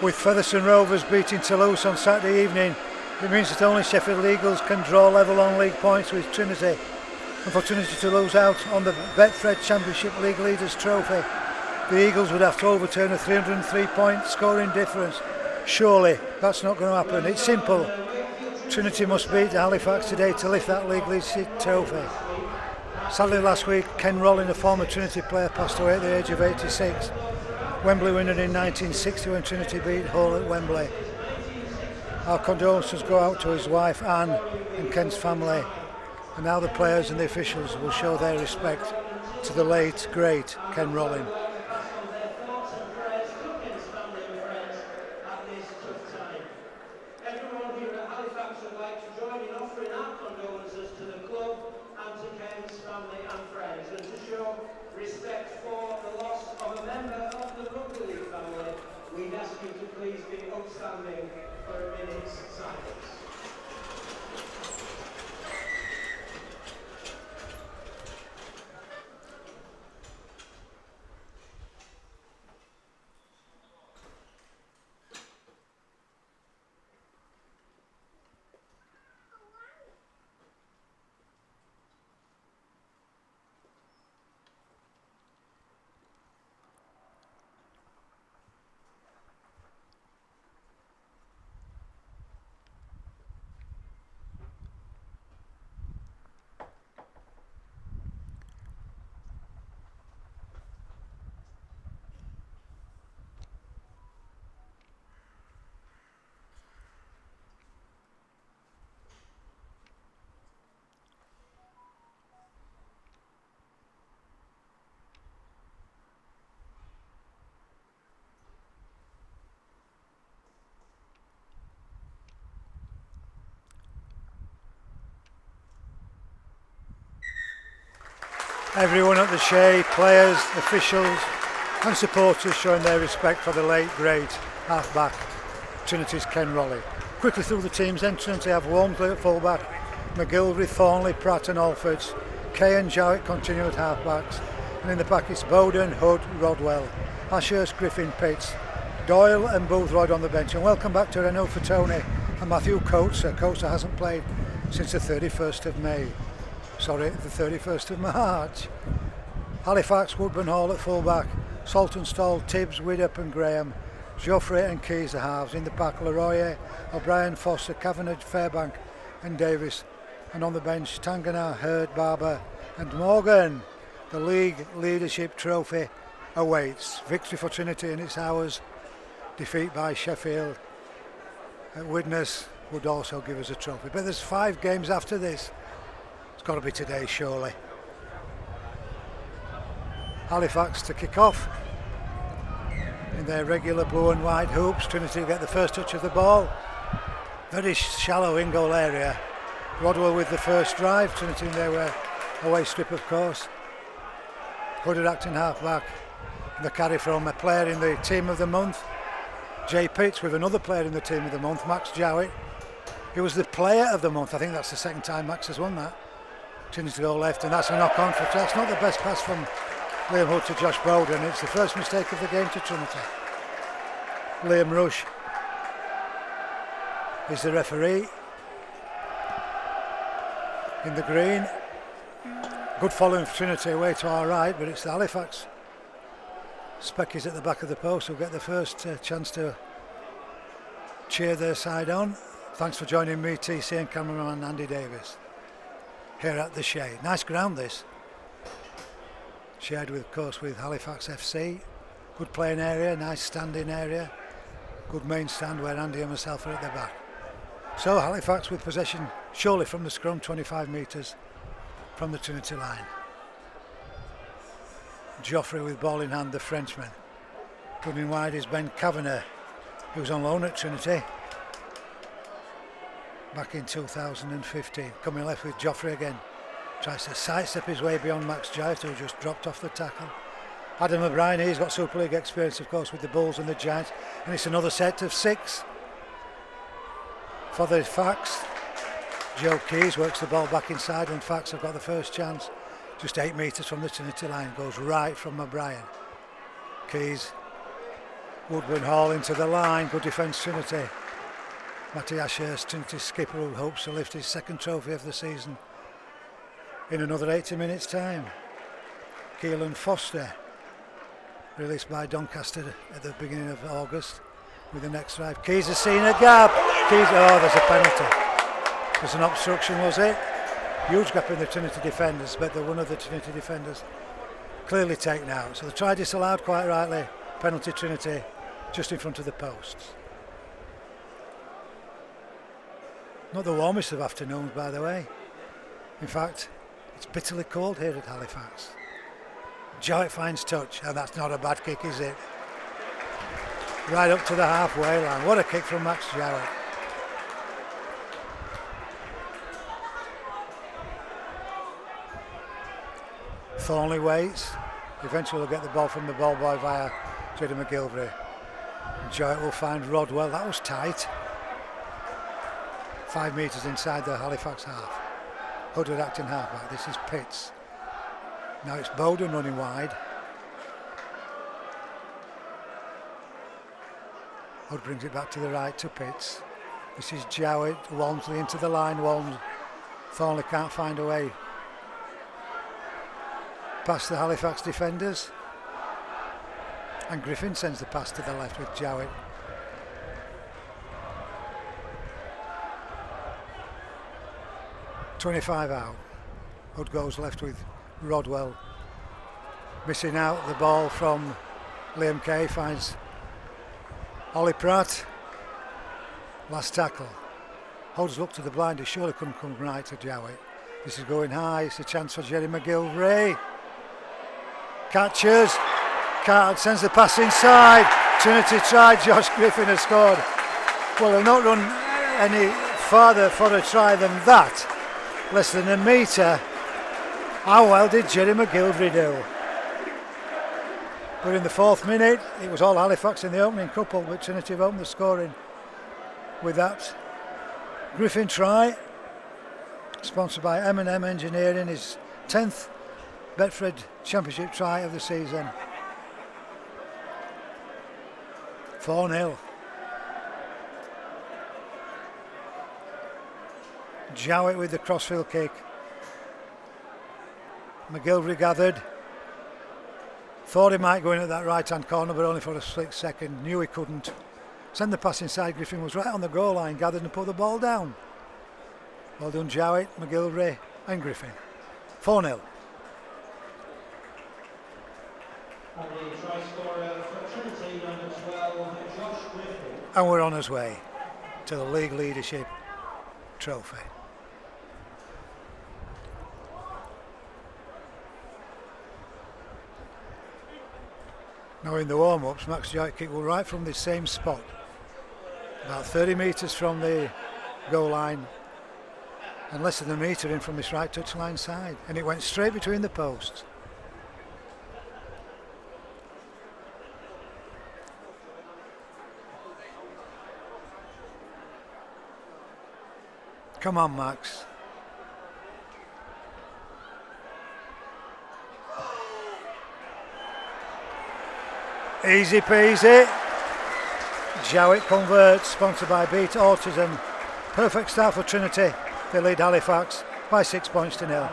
With Featherstone Rovers beating Toulouse on Saturday evening, it means that only Sheffield Eagles can draw level on league points with Trinity. And for Trinity to lose out on the Betfred Championship League Leaders Trophy, the Eagles would have to overturn a 303-point scoring difference. Surely that's not going to happen. It's simple. Trinity must beat Halifax today to lift that league leadership trophy. Sadly last week, Ken Rolling, a former Trinity player, passed away at the age of 86. Wembley winner in 1960 when Trinity beat Hull at Wembley. Our condolences go out to his wife Anne and Ken's family, and now the players and the officials will show their respect to the late, great Ken Rolling. Everyone here at Halifax would like to join in offering our condolences to the club and to Ken's family and friends, and to show respect for the loss of a member of the Rugby League family, we'd ask you to please be upstanding for a minute's silence. Everyone at the Shea, players, officials and supporters showing their respect for the late, great half-back, Trinity's Ken Rolling. Quickly through the teams then, Trinity have Walmsley at full-back, McGilvery, Thornley, Pratt and Alfords, Kay and Jowett continue at half-backs, and in the back it's Bowden, Hood, Rodwell, Ashurst, Griffin, Pitts, Doyle and Boothroyd on the bench. And welcome back to Renault Fatone and Matthew Coates. Coates hasn't played since the 31st of May. Sorry, the 31st of March. Halifax, Woodburn Hall at full-back, Saltonstall, Tibbs, Widdop and Graham, Joffrey and Keys the halves. In the pack, Leroy, O'Brien, Foster, Cavenagh, Fairbank and Davis. And on the bench, Tangana, Hurd, Barber and Morgan. The league leadership trophy awaits. Victory for Trinity and it's ours. Defeat by Sheffield at Widnes would also give us a trophy. But there's 5 games after this. It's got to be today, surely. Halifax to kick off in their regular blue and white hoops. Trinity will get the first touch of the ball. Very shallow in-goal area. Rodwell with the first drive. Trinity in their away strip, of course. Hooded acting half-back. The carry from a player in the team of the month. Jay Pitts with another player in the team of the month, Max Jowett. He was the player of the month. I think that's the second time Max has won that. Trinity to go left, and that's a knock-on for. That's not the best pass from Liam Hood to Josh Bowden. It's the first mistake of the game to Trinity. Liam Rush is the referee in the green. Good following for Trinity away to our right, but it's the Halifax Speckies at the back of the post who'll get the first chance to cheer their side on. Thanks for joining me, TC, and cameraman Andy Davis here at the Shea. Nice ground this. Shared with, of course, with Halifax FC. Good playing area, nice standing area. Good main stand where Andy and myself are at the back. So Halifax with possession surely from the scrum, 25 metres from the Trinity line. Joffrey with ball in hand, the Frenchman. Coming wide is Ben Kavanagh, who's on loan at Trinity back in 2015. Coming left with Joffrey again. Tries to sidestep his way beyond Max Giant, who just dropped off the tackle. Adam O'Brien, he's got Super League experience, of course, with the Bulls and the Giants. And it's another set of 6 for the Fax. Joe Keys works the ball back inside, and Fax have got the first chance. Just 8 metres from the Trinity line, goes right from O'Brien. Keys Woodburn Hall into the line, good defence Trinity. Matty Ashurst, Trinity's skipper, who hopes to lift his second trophy of the season in another 80 minutes time. Keelan Foster, released by Doncaster at the beginning of August with the next drive. Keys has seen a gap. Keys, oh, there's a penalty. There's an obstruction, was it? Huge gap in the Trinity defenders, but one of the Trinity defenders clearly taken out. So the try disallowed quite rightly. Penalty Trinity just in front of the posts. Not the warmest of afternoons, by the way. In fact, it's bitterly cold here at Halifax. Jowett finds touch, and that's not a bad kick, is it? Right up to the halfway line. What a kick from Max Jowett. Thornley waits. Eventually will get the ball from the ball boy via Jerry McGilvray. Jowett will find Rodwell. That was tight. 5 metres inside the Halifax half. Hooded acting halfback. This is Pitts. Now it's Bowden running wide. Hood brings it back to the right to Pitts. This is Jowett. Walmsley into the line. Thornley can't find a way past the Halifax defenders. And Griffin sends the pass to the left with Jowett. .25 out. Hood goes left with Rodwell. Missing out the ball from Liam Kay, finds Ollie Pratt. Last tackle. Hood's looked to the blind, he surely couldn't come right to Jowett. This is going high, it's a chance for Jerry McGilvray. Catches, Card sends the pass inside. Trinity tried, Josh Griffin has scored. Well, they'll not run any farther for a try than that. Less than a metre. How well did Jerry McGilvray do? But in the 4th minute, it was all Halifax in the opening couple, but Trinity have opened the scoring with that Griffin try, sponsored by M&M Engineering, his 10th Betfred Championship try of the season. 4-0. Jowett with the crossfield kick. McGilvray gathered. Thought he might go in at that right hand corner, but only for a split second. Knew he couldn't. Send the pass inside. Griffin was right on the goal line, gathered and put the ball down. Well done, Jowett, McGilvray and Griffin. 4-0. And the try scorer for Trinity, number 12, Josh Griffin. And we're on his way to the league leadership trophy. Now in the warm-ups, Max Jowett kicked well right from the same spot, about 30 metres from the goal line and less than a metre in from this right touchline side, and it went straight between the posts. Come on, Max. Easy peasy. Jowett converts, sponsored by Beat Autism. Perfect start for Trinity. They lead Halifax by 6 points to 0.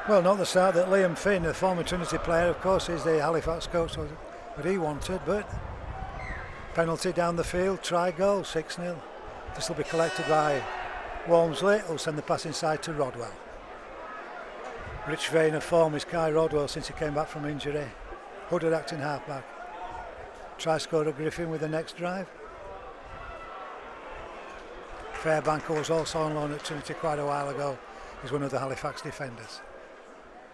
Well, not the start that Liam Finn, the former Trinity player, of course, is the Halifax coach, but he wanted. But penalty down the field, try goal, 6-0. This will be collected by Walmsley, who'll send the pass inside to Rodwell. Rich vein of form is Kai Rodwell since he came back from injury. Hooded acting halfback. Try scorer Griffin with the next drive. Fairbank, was also on loan at Trinity quite a while ago, is one of the Halifax defenders.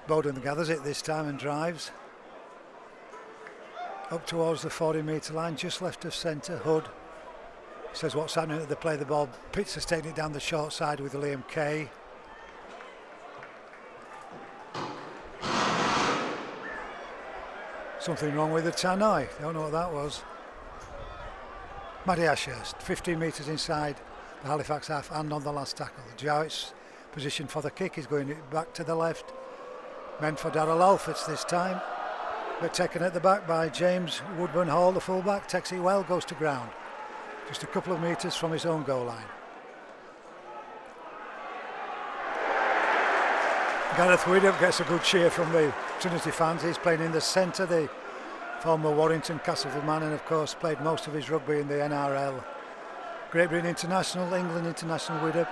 Bowden gathers it this time and drives up towards the 40 metre line, just left of centre. Hood says what's happening, they play the ball. Pitts has taken it down the short side with Liam Kay. Something wrong with the tannoy, don't know what that was. Matty Ashurst, 15 metres inside the Halifax half and on the last tackle. Jowett's position for the kick is going back to the left. Meant for Darrell Alfords this time, but taken at the back by James Woodburn Hall, the fullback. Takes it well, goes to ground. Just a couple of metres from his own goal line. Gareth Widdop gets a good cheer from the Trinity fans. He's playing in the centre, the former Warrington Castleford man, and of course played most of his rugby in the NRL. Great Britain international, England international Widdop.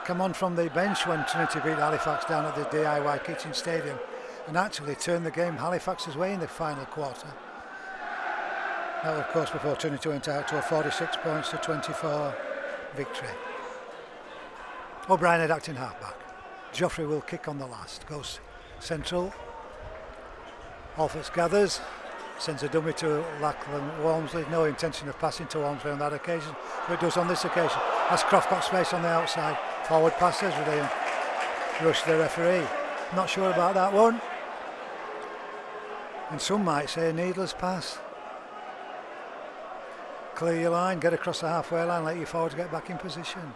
Come on from the bench when Trinity beat Halifax down at the DIY Kitchen Stadium and actually turned the game Halifax's way in the final quarter. That was of course before Trinity went out to a 46 points to 24 victory. O'Brien at acting halfback. Joffrey will kick on the last. Goes central. Alfords gathers. Sends a dummy to Lachlan Walmsley. No intention of passing to Walmsley on that occasion, but it does on this occasion. Has Croft got space on the outside? Forward passes with him. Rush the referee. Not sure about that one. And some might say a needless pass. Clear your line, get across the halfway line, let your forwards get back in position.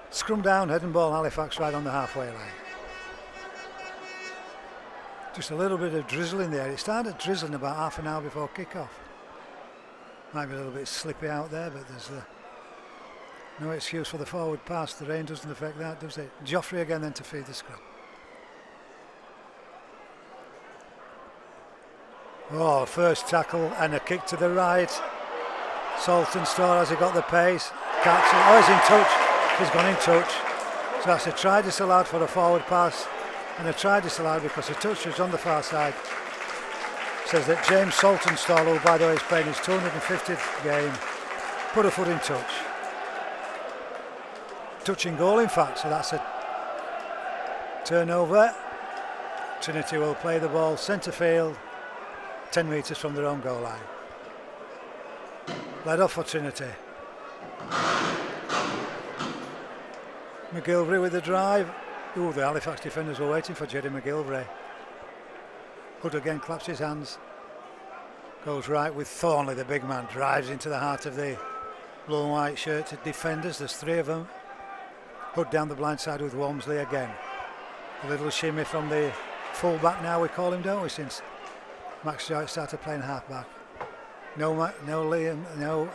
Scrum down, head and ball, Halifax right on the halfway line. Just a little bit of drizzle in the air. It started drizzling about half an hour before kick-off. Might be a little bit slippy out there, but there's no excuse for the forward pass. The rain doesn't affect that, does it? Joffrey again then to feed the scrum. Oh, first tackle and a kick to the right. Saltonstall, has he got the pace? Catch it. Oh, he's in touch. He's gone in touch. So that's a try disallowed for a forward pass and a try disallowed because the touch was on the far side. Says that James Saltonstall, who by the way is playing his 250th game, put a foot in touch. Touching goal in fact, so that's a turnover. Trinity will play the ball centre field, 10 metres from their own goal line. Led off for Trinity. McGilvery with the drive. Ooh, the Halifax defenders were waiting for Jerry McGilvery. Hood again claps his hands. Goes right with Thornley, the big man. Drives into the heart of the blue and white shirted defenders. There's three of them. Hood down the blind side with Walmsley again. A little shimmy from the full-back now we call him, don't we, since Max Joyce started playing half-back. No Liam, no...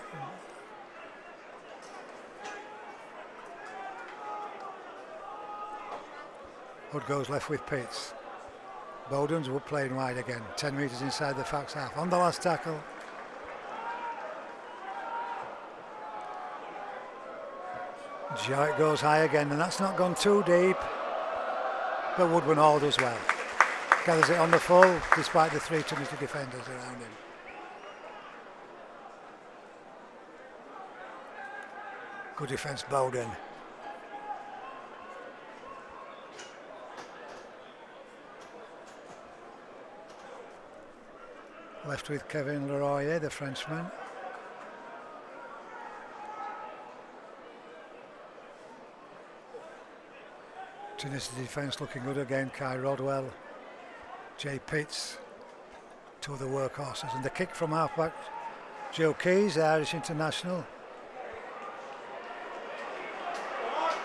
Hood goes left with Pitts. Bowden's playing wide again, 10 metres inside the Fax half. On the last tackle. Joyce goes high again, and that's not gone too deep. But Woodburn Hall does well. Gathers it on the full, despite the three Trinity defenders around him. Good defence, Bowden. Left with Kevin Leroy, the Frenchman. Trinity defence looking good again. Kai Rodwell, Jay Pitts, two of the workhorses. And the kick from halfback, Joe Keys, the Irish international.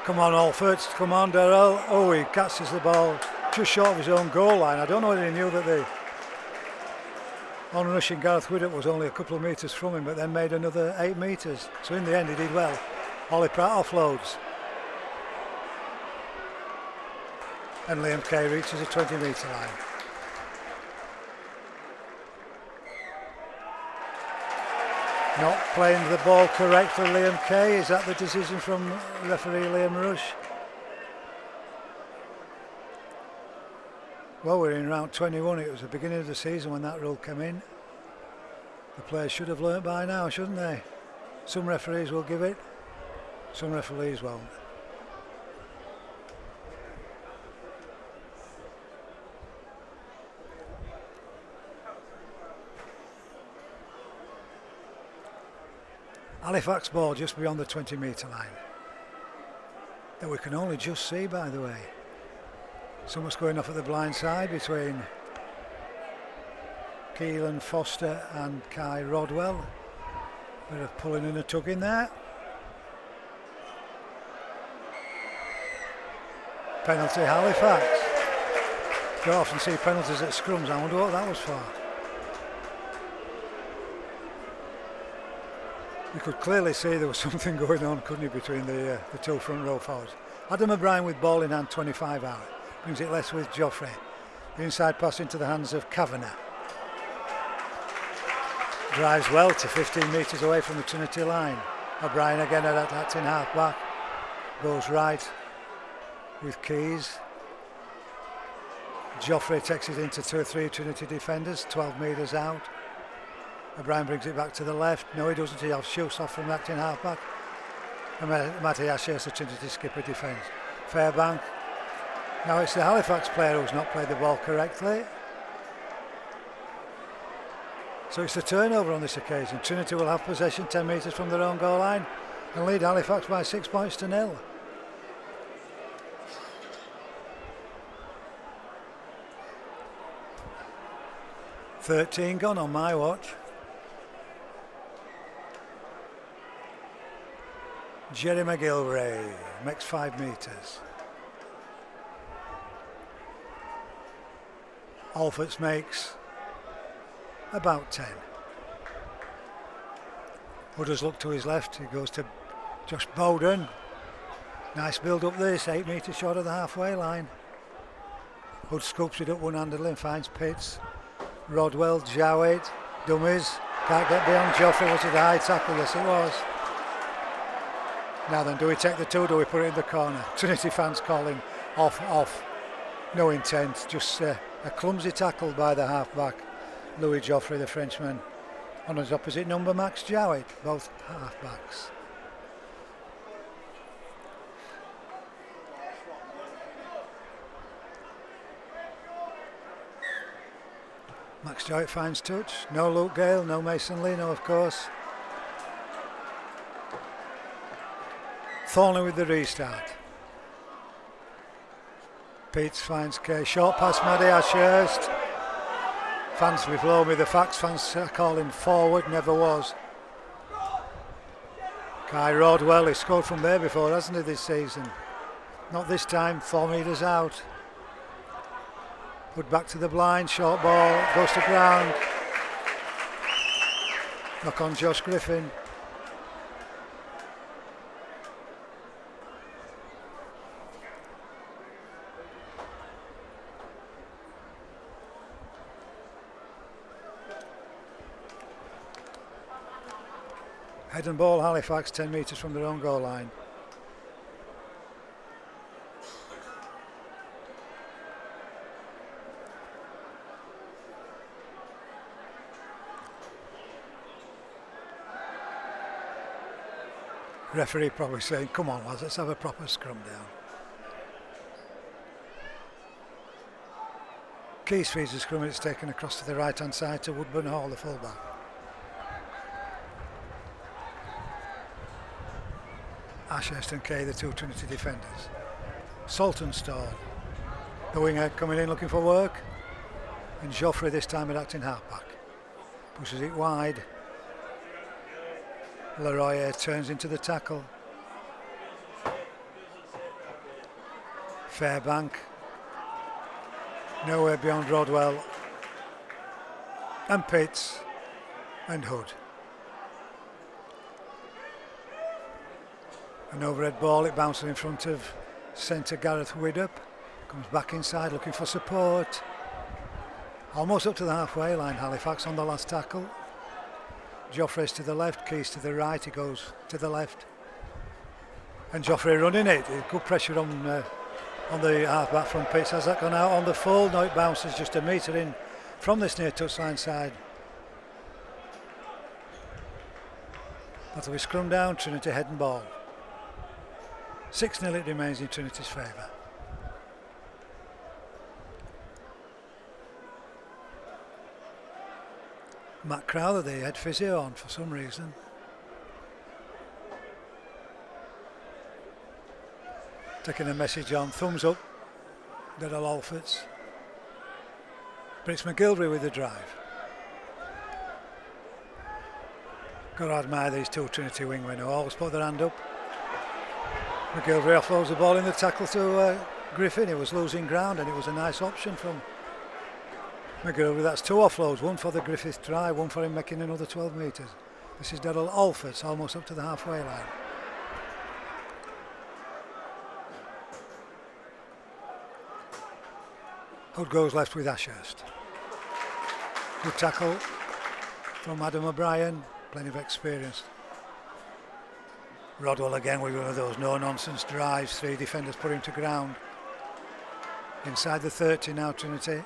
Come on, Alfords. Come on, Darrell. Oh, he catches the ball just short of his own goal line. I don't know whether he knew that the on-rushing Gareth Widdop was only a couple of metres from him, but then made another 8 metres. So in the end, he did well. Ollie Pratt offloads. And Liam Kay reaches a 20-metre line. Not playing the ball correctly, Liam Kay. Is that the decision from referee Liam Rush? Well, we're in round 21. It was the beginning of the season when that rule came in. The players should have learnt by now, shouldn't they? Some referees will give it, some referees won't. Halifax ball just beyond the 20-metre line. That we can only just see, by the way. Someone's going off at the blind side between Keelan Foster and Kai Rodwell. Bit of pulling and a tugging there. Penalty Halifax. You often see penalties at scrums. I wonder what that was for. You could clearly see there was something going on, couldn't you, between the two front row forwards. Adam O'Brien with ball in hand, 25 out. Brings it less with Joffrey. The inside pass into the hands of Kavanagh. Drives well to 15 metres away from the Trinity line. O'Brien again at acting half back. Goes right with Keys. Joffrey takes it into 2 or 3 Trinity defenders, 12 metres out. O'Brien brings it back to the left. No, he doesn't. He shoots off from the acting half back. And Matty Ashes, the Trinity skipper, defends. Fairbank. Now it's the Halifax player who's not played the ball correctly. So it's a turnover on this occasion. Trinity will have possession 10 metres from their own goal line and lead Halifax by 6 points to 0. $13 gone on my watch. Jerry McGilvray makes 5 metres. Alfords makes about 10. Hood does look to his left. He goes to Josh Bowden. Nice build up this, 8 metres short of the halfway line. Hood scoops it up one-handedly and finds Pitts. Rodwell, Jowett, dummies. Can't get beyond Joffrey. Was it a high tackle? Yes, it was. Now then, do we take the 2? Do we put it in the corner? Trinity fans calling off. No intent, just a clumsy tackle by the half-back. Louis Joffrey, the Frenchman. On his opposite number, Max Jowett, both half-backs. Max Jowett finds touch. No Luke Gale, no Mason Leno, of course. Thornley with the restart. Peets finds Kay. Short pass, Maddie Ashurst. Fans below me, the facts fans are calling forward, never was. Kai Rodwell, he scored from there before, hasn't he, this season? Not this time, 4 metres out. Put back to the blind, short ball, goes to ground. Knock on Josh Griffin. Head and ball, Halifax, 10 metres from their own goal line. Referee probably saying, come on lads, let's have a proper scrum down. Keys feeds the scrum and it's taken across to the right hand side to Woodburn Hall, the fullback. Ashurst and Kay, the 2 Trinity defenders. Saltonstall, the winger, coming in looking for work. And Joffrey this time at acting halfback. Pushes it wide. Leroy turns into the tackle. Fairbank. Nowhere beyond Rodwell. And Pitts. And Hood. An overhead ball, it bounces in front of centre Gareth Widdup. Comes back inside looking for support. Almost up to the halfway line, Halifax on the last tackle. Joffrey's to the left, Keys to the right, he goes to the left. And Joffrey running it. Good pressure on the halfback from Pitts. Has that gone out on the full? No, it bounces just a metre in from this near touchline side. That'll be scrum down, Trinity head and ball. 6-0 it remains in Trinity's favour. Matt Crowther, the head physio, on for some reason. Taking a message on, thumbs up, Daryl Alfords. But it's McGilvray with the drive. Got to admire these two Trinity wingmen who always put their hand up. McGilvery offloads the ball in the tackle to Griffin. He was losing ground and it was a nice option from McGilvery. That's 2 offloads, one for the Griffith try, one for him making another 12 metres. This is Daryl Alford, almost up to the halfway line. Hood goes left with Ashurst. Good tackle from Adam O'Brien, plenty of experience. Rodwell again with one of those no-nonsense drives, 3 defenders put him to ground. Inside the 30 now, Trinity.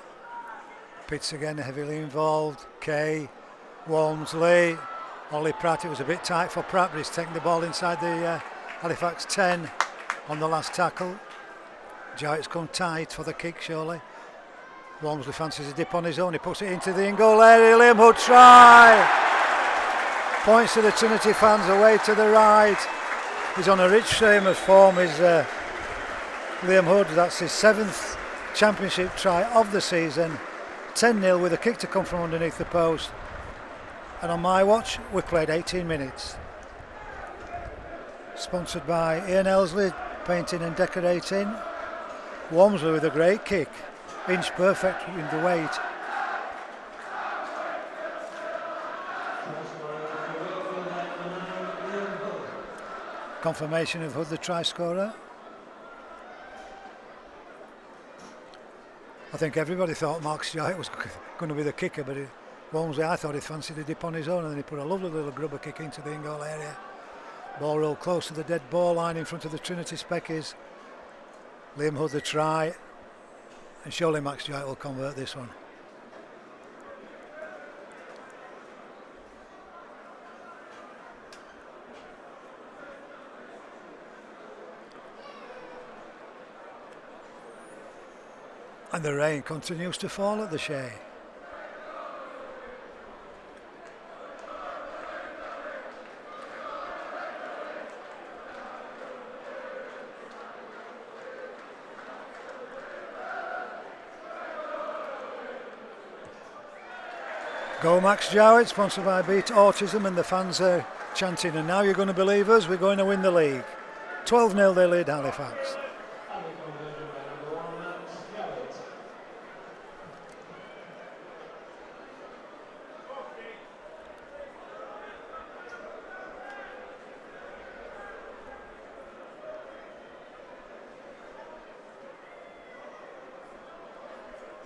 Pitts again heavily involved. Kay, Walmsley, Ollie Pratt. It was a bit tight for Pratt, but he's taking the ball inside the Halifax 10 on the last tackle. Jowett's come tight for the kick, surely. Walmsley fancies a dip on his own. He puts it into the in-goal area. Liam Hood try! Points to the Trinity fans away to the right. He's on a rich stream of form, is Liam Hood. That's his 7th championship try of the season. 10-0 with a kick to come from underneath the post. And on my watch, we've played 18 minutes. Sponsored by Ian Elsley, painting and decorating. Walmsley with a great kick. Inch perfect in the weight. Confirmation of Hood, the try scorer. I think everybody thought Mark Stewart was going to be the kicker, but Walmsley, I thought he fancied a dip on his own, and then he put a lovely little grubber kick into the in-goal area. Ball rolled close to the dead ball line in front of the Trinity Speckies. Liam Hood the try, and surely Max Stewart will convert this one. And the rain continues to fall at the Shea. Go Max Jowett, sponsored by Beat Autism, and the fans are chanting, and now you're going to believe us, we're going to win the league. 12-0 they lead Halifax.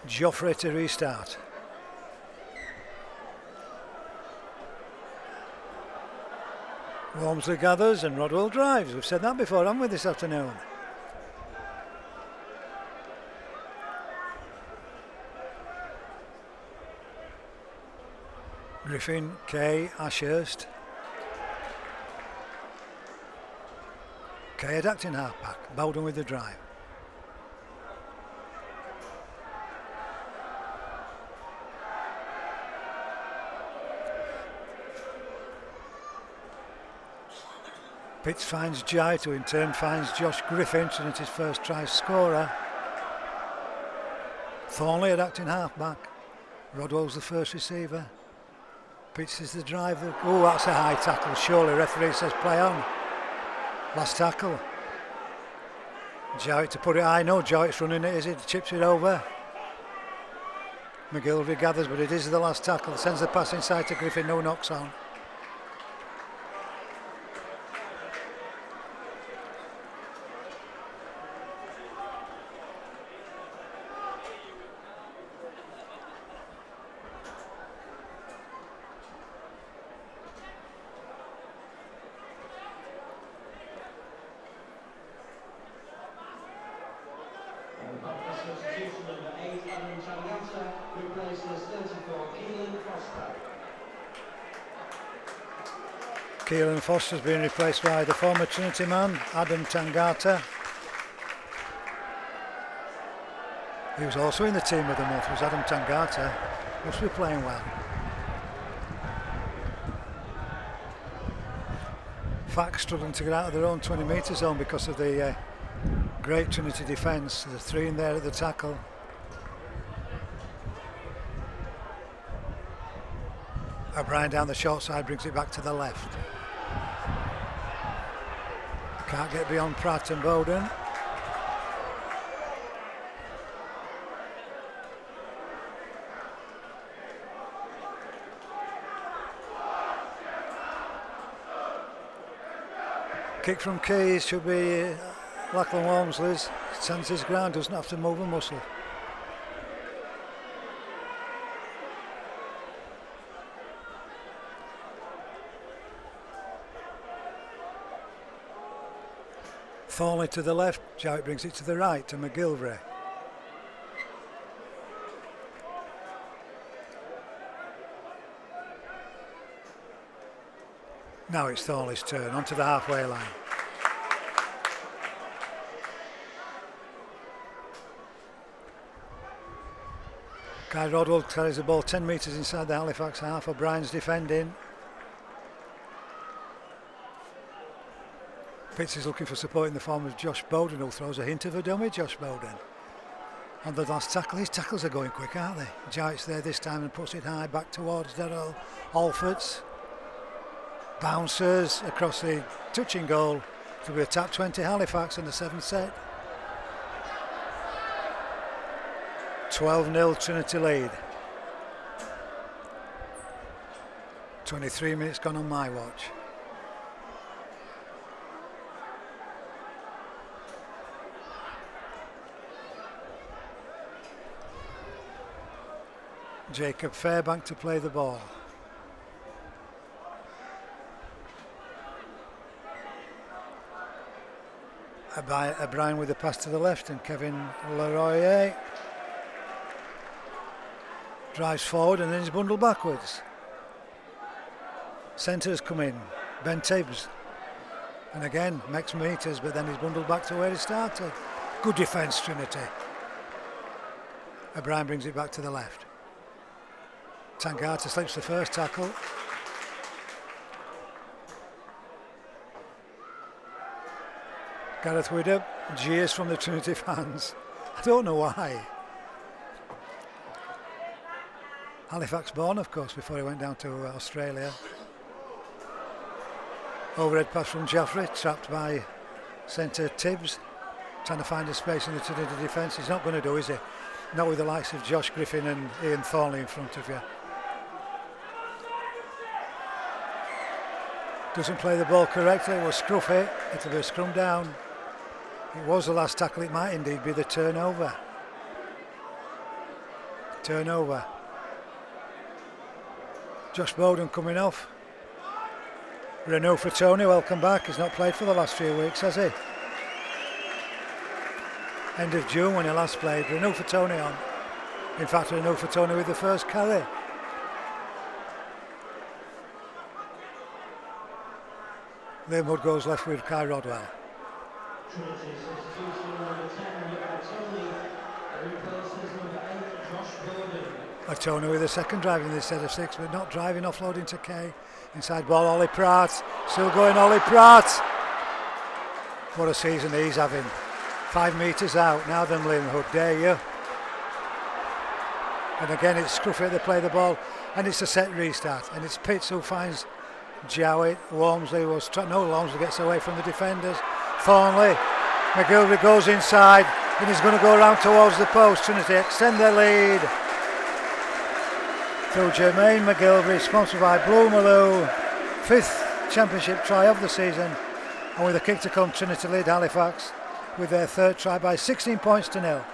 Joffrey to restart. Walmsley gathers and Rodwell drives. We've said that before, haven't we, this afternoon? Griffin, Kay, Ashurst. Kay adapting half-back. Bowden with the drive. Pitts finds Jai, who in turn finds Josh Griffin, Trinity's first try scorer. Thornley at acting half-back. Rodwell's the first receiver. Pitts is the driver. Oh, that's a high tackle. Surely referee says play on. Last tackle. Jowett to put it high. No, Jowett's running it, is it? Chips it over. McGilvery gathers, but it is the last tackle. Sends the pass inside to Griffin. No knocks on. Keelan Foster's been replaced by the former Trinity man, Adam Tangata. He was also in the team of the month, was Adam Tangata. Must be playing well. Fact struggling to get out of their own 20-metre zone because of the great Trinity defence. There's 3 in there at the tackle. O'Brien down the short side, brings it back to the left. Can't get beyond Pratt and Bowden. Kick from Keys should be Lachlan Walmsley's. Stands his ground, doesn't have to move a muscle. Thornley to the left, Jowett brings it to the right to McGilvray. Now it's Thornley's turn, onto the halfway line. Guy Rodwell carries the ball 10 metres inside the Halifax half. O'Brien's defending. Pitts is looking for support in the form of Josh Bowden, who throws a hint of a dummy. Josh Bowden on the last tackle. His tackles are going quick, aren't they? Jowett's there this time and puts it high back towards Daryl Alfords. Bounces across the touching goal to be a tap 20 Halifax in the 7th set. 12-0 Trinity lead. 23 minutes gone on my watch. Jacob Fairbank to play the ball. O'Brien with the pass to the left, and Kevin Leroy drives forward and then he's bundled backwards. Centres come in, Ben Tibbs, and again makes meters, but then he's bundled back to where he started. Good defence, Trinity. O'Brien brings it back to the left. Tangata slips the first tackle. Gareth Widder jeers from the Trinity fans. I don't know why. Halifax born, of course, before he went down to Australia. Overhead pass from Jaffrey, trapped by centre Tibbs, trying to find a space in the Trinity defence. He's not going to do, is he? Not with the likes of Josh Griffin and Ian Thornley in front of you. Doesn't play the ball correctly. It was scruffy. It'll be a scrum down. It was the last tackle. It might indeed be the turnover. Turnover. Josh Bowden coming off. Renaud Fratoni, welcome back. He's not played for the last few weeks, has he? End of June when he last played. Renaud Fratoni on. In fact, Renaud Fratoni with the first carry. Liam Hood goes left with Kai Rodwell. Latona with a second driving this set of 6, but not driving, offloading to Kay. Inside ball, Ollie Pratt. Still going, Ollie Pratt. What a season he's having. 5 metres out. Now then, Liam Hood, dare you. And again, it's Scruffy to play the ball, and it's a set restart. And it's Pitts who finds Jowett. Walmsley was Walmsley gets away from the defenders. Thornley. McGilvray goes inside, and he's going to go around towards the post. Trinity extend their lead through Jermaine McGilvray, sponsored by Blue Maloo. 5th championship try of the season, and with a kick to come, Trinity lead Halifax with their 3rd try by 16 points to 0.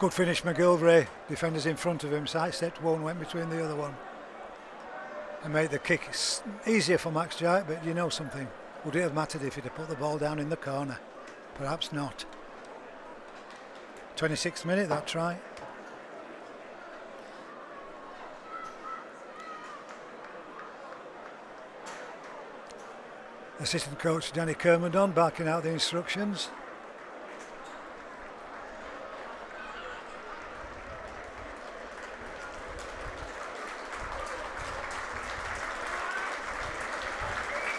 Good finish, McGilvray. Defenders in front of him. Sidestepped one, went between the other one, and made the kick easier for Max Jowett. But you know something, would it have mattered if he'd have put the ball down in the corner? Perhaps not. 26th minute, that try. Assistant coach Danny Kermondon barking out the instructions.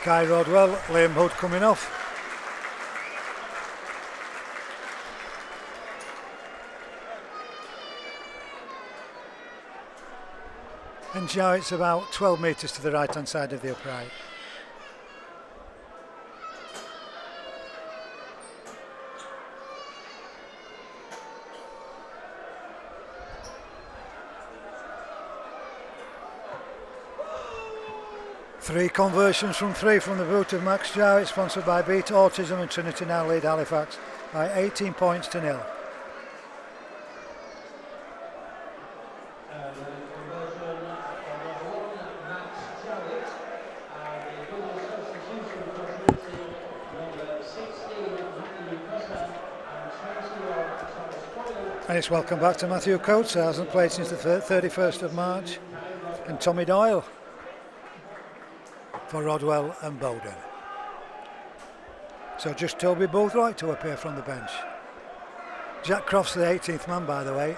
Kai Rodwell, Liam Hood coming off. And Jowett's about 12 metres to the right hand side of the upright. Three conversions from three from the boot of Max Jowett, sponsored by Beat Autism, and Trinity now lead Halifax by 18 points to 0. And it's welcome back to Matthew Coates, who hasn't played since the 31st of March, and Tommy Doyle for Rodwell and Bowden. So just Toby Boothroyd to appear from the bench. Jack Croft's the 18th man, by the way.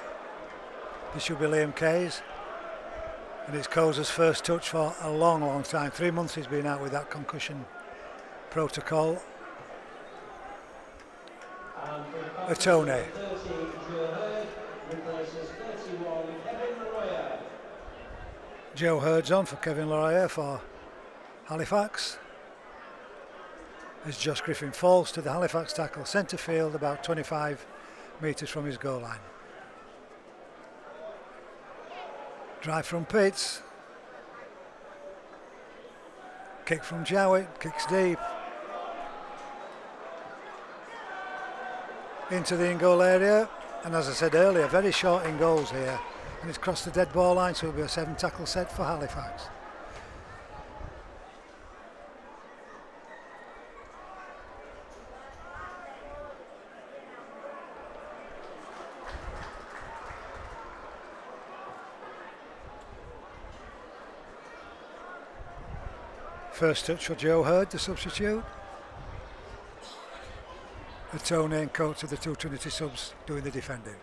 This should be Liam Kay's. And it's Coza's first touch for a long, long time. 3 months he's been out with that concussion protocol. Atone. Joe Hurd's on for Kevin Laurier for Halifax. As Josh Griffin falls to the Halifax tackle, centre field, about 25 metres from his goal line. Drive from Pitts. Kick from Jowett, kicks deep. Into the in-goal area, and as I said earlier, very short in goals here, and it's crossed the dead ball line, so it'll be a 7 tackle set for Halifax. First touch for Joe Hurd, the substitute. Atone and Coates of the two Trinity subs doing the defending.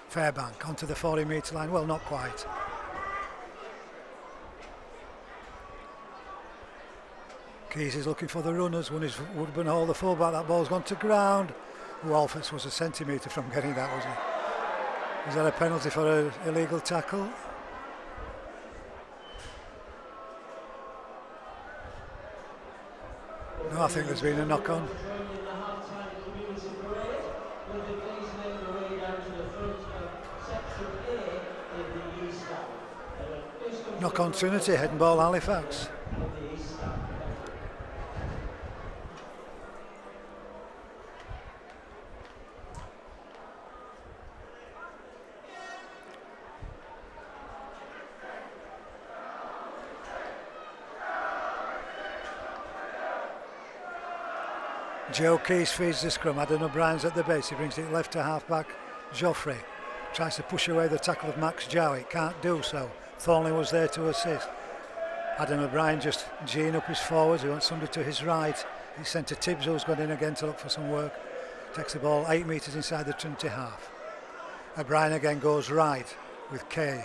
Fairbank onto the 40 metre line, well, not quite. Keys is looking for the runners, one is Woodburn Hall, the fullback, that ball's gone to ground. Walford's was a centimetre from getting that, wasn't it? Was that a penalty for an illegal tackle? No, I think there's been a knock on. Knock on Trinity, head and ball Halifax. Joe Keys feeds the scrum. Adam O'Brien's at the base. He brings it left to half back. Joffrey tries to push away the tackle of Max Jowett. Can't do so. Thornley was there to assist. Adam O'Brien just geeing up his forwards. He wants somebody to his right. He's sent to Tibbs, who's gone in again to look for some work. Takes the ball 8 metres inside the Trinity half. O'Brien again goes right with Kay.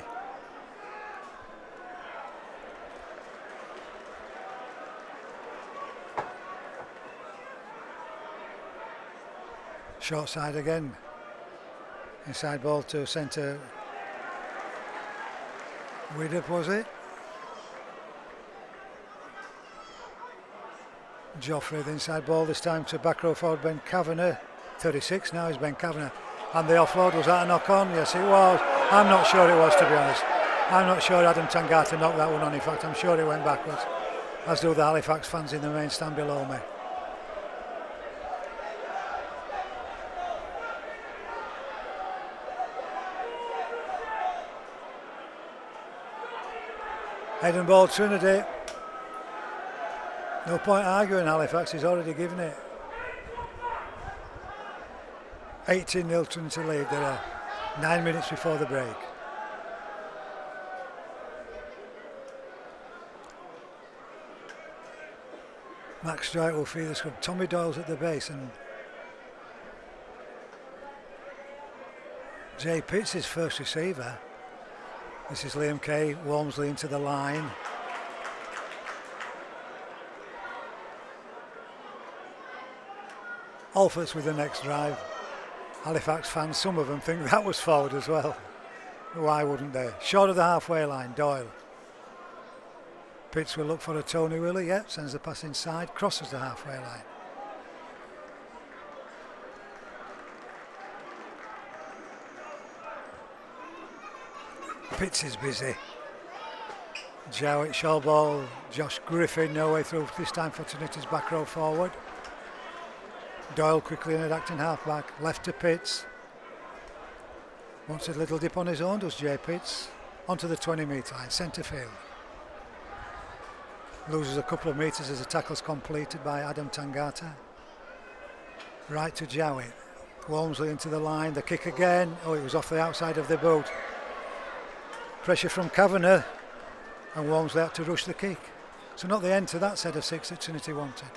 Short side again. Inside ball to centre. Widdop, was it? Joffrey, the inside ball this time to back row forward Ben Kavanagh. 36 now is Ben Kavanagh. And the offload, was that a knock on? Yes, it was. I'm not sure it was, to be honest. I'm not sure Adam Tangata knocked that one on. In fact, I'm sure it went backwards, as do the Halifax fans in the main stand below me. Head and ball Trinity. No point arguing, Halifax, he's already given it. 18-0 Trinity lead. There are 9 minutes before the break. Max Jowett will feed the scrum. Tommy Doyle's at the base, and Jay Pitts is first receiver. This is Liam Kay, Walmsley into the line. Alfords with the next drive. Halifax fans, some of them think that was forward as well. Why wouldn't they? Short of the halfway line, Doyle. Pitts will look for a Tony Willie, yeah, sends the pass inside, crosses the halfway line. Pitts is busy. Jowett, short ball, Josh Griffin, no way through this time for Trinity's back row forward. Doyle quickly in at acting halfback, left to Pitts. Wants a little dip on his own, does Jay Pitts. Onto the 20-metre line, centre field. Loses a couple of metres as the tackle's completed by Adam Tangata. Right to Jowett. Walmsley into the line, the kick again. Oh, it was off the outside of the boot. Pressure from Kavanagh, and Walmsley had to rush the kick. So not the end to that set of 6 that Trinity wanted.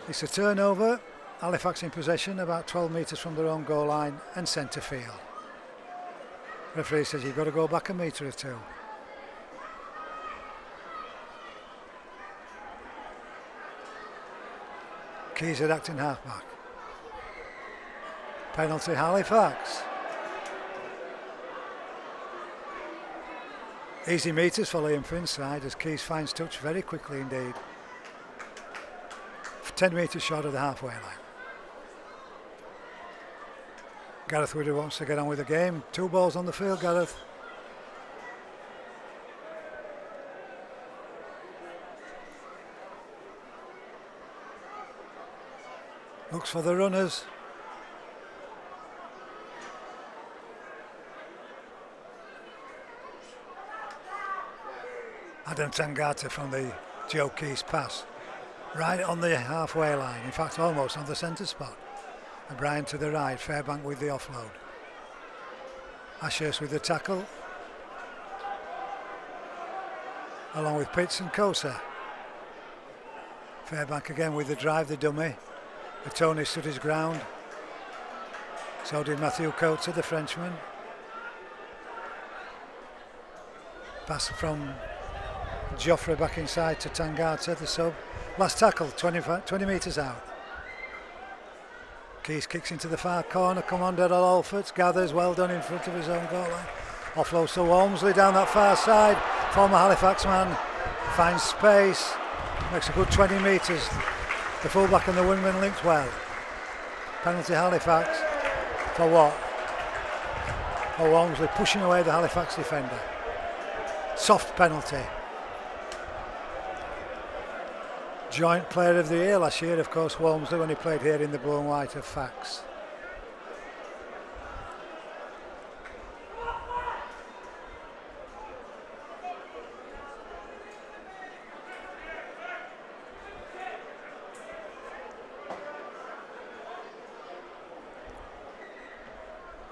It's a turnover. Halifax in possession, about 12 metres from their own goal line and centre field. Referee says you've got to go back a metre or two. Keys at acting halfback. Penalty Halifax. Easy metres for Liam Finn's side as Keys finds touch very quickly indeed. 10 metres short of the halfway line. Gareth Woodard wants to get on with the game. 2 balls on the field, Gareth. Looks for the runners. Adam Tangata from the Joe Keys pass. Right on the halfway line, in fact almost on the centre spot. And Brian to the right, Fairbank with the offload. Ashurst with the tackle. Along with Pitts and Kosa. Fairbank again with the drive, the dummy. The Tony stood his ground. So did Matthew Kosa, the Frenchman. Pass from Joffrey back inside to Tangata, the sub. Last tackle, 20 metres out. Keys kicks into the far corner, Commander Alfords, gathers, well done in front of his own goal line. Offloads to Walmsley down that far side. Former Halifax man finds space, makes a good 20 metres. The fullback and the wingman linked well. Penalty Halifax for what? For Walmsley pushing away the Halifax defender. Soft penalty. Joint player of the year last year, of course, Walmsley, when he played here in the blue and white of Fax.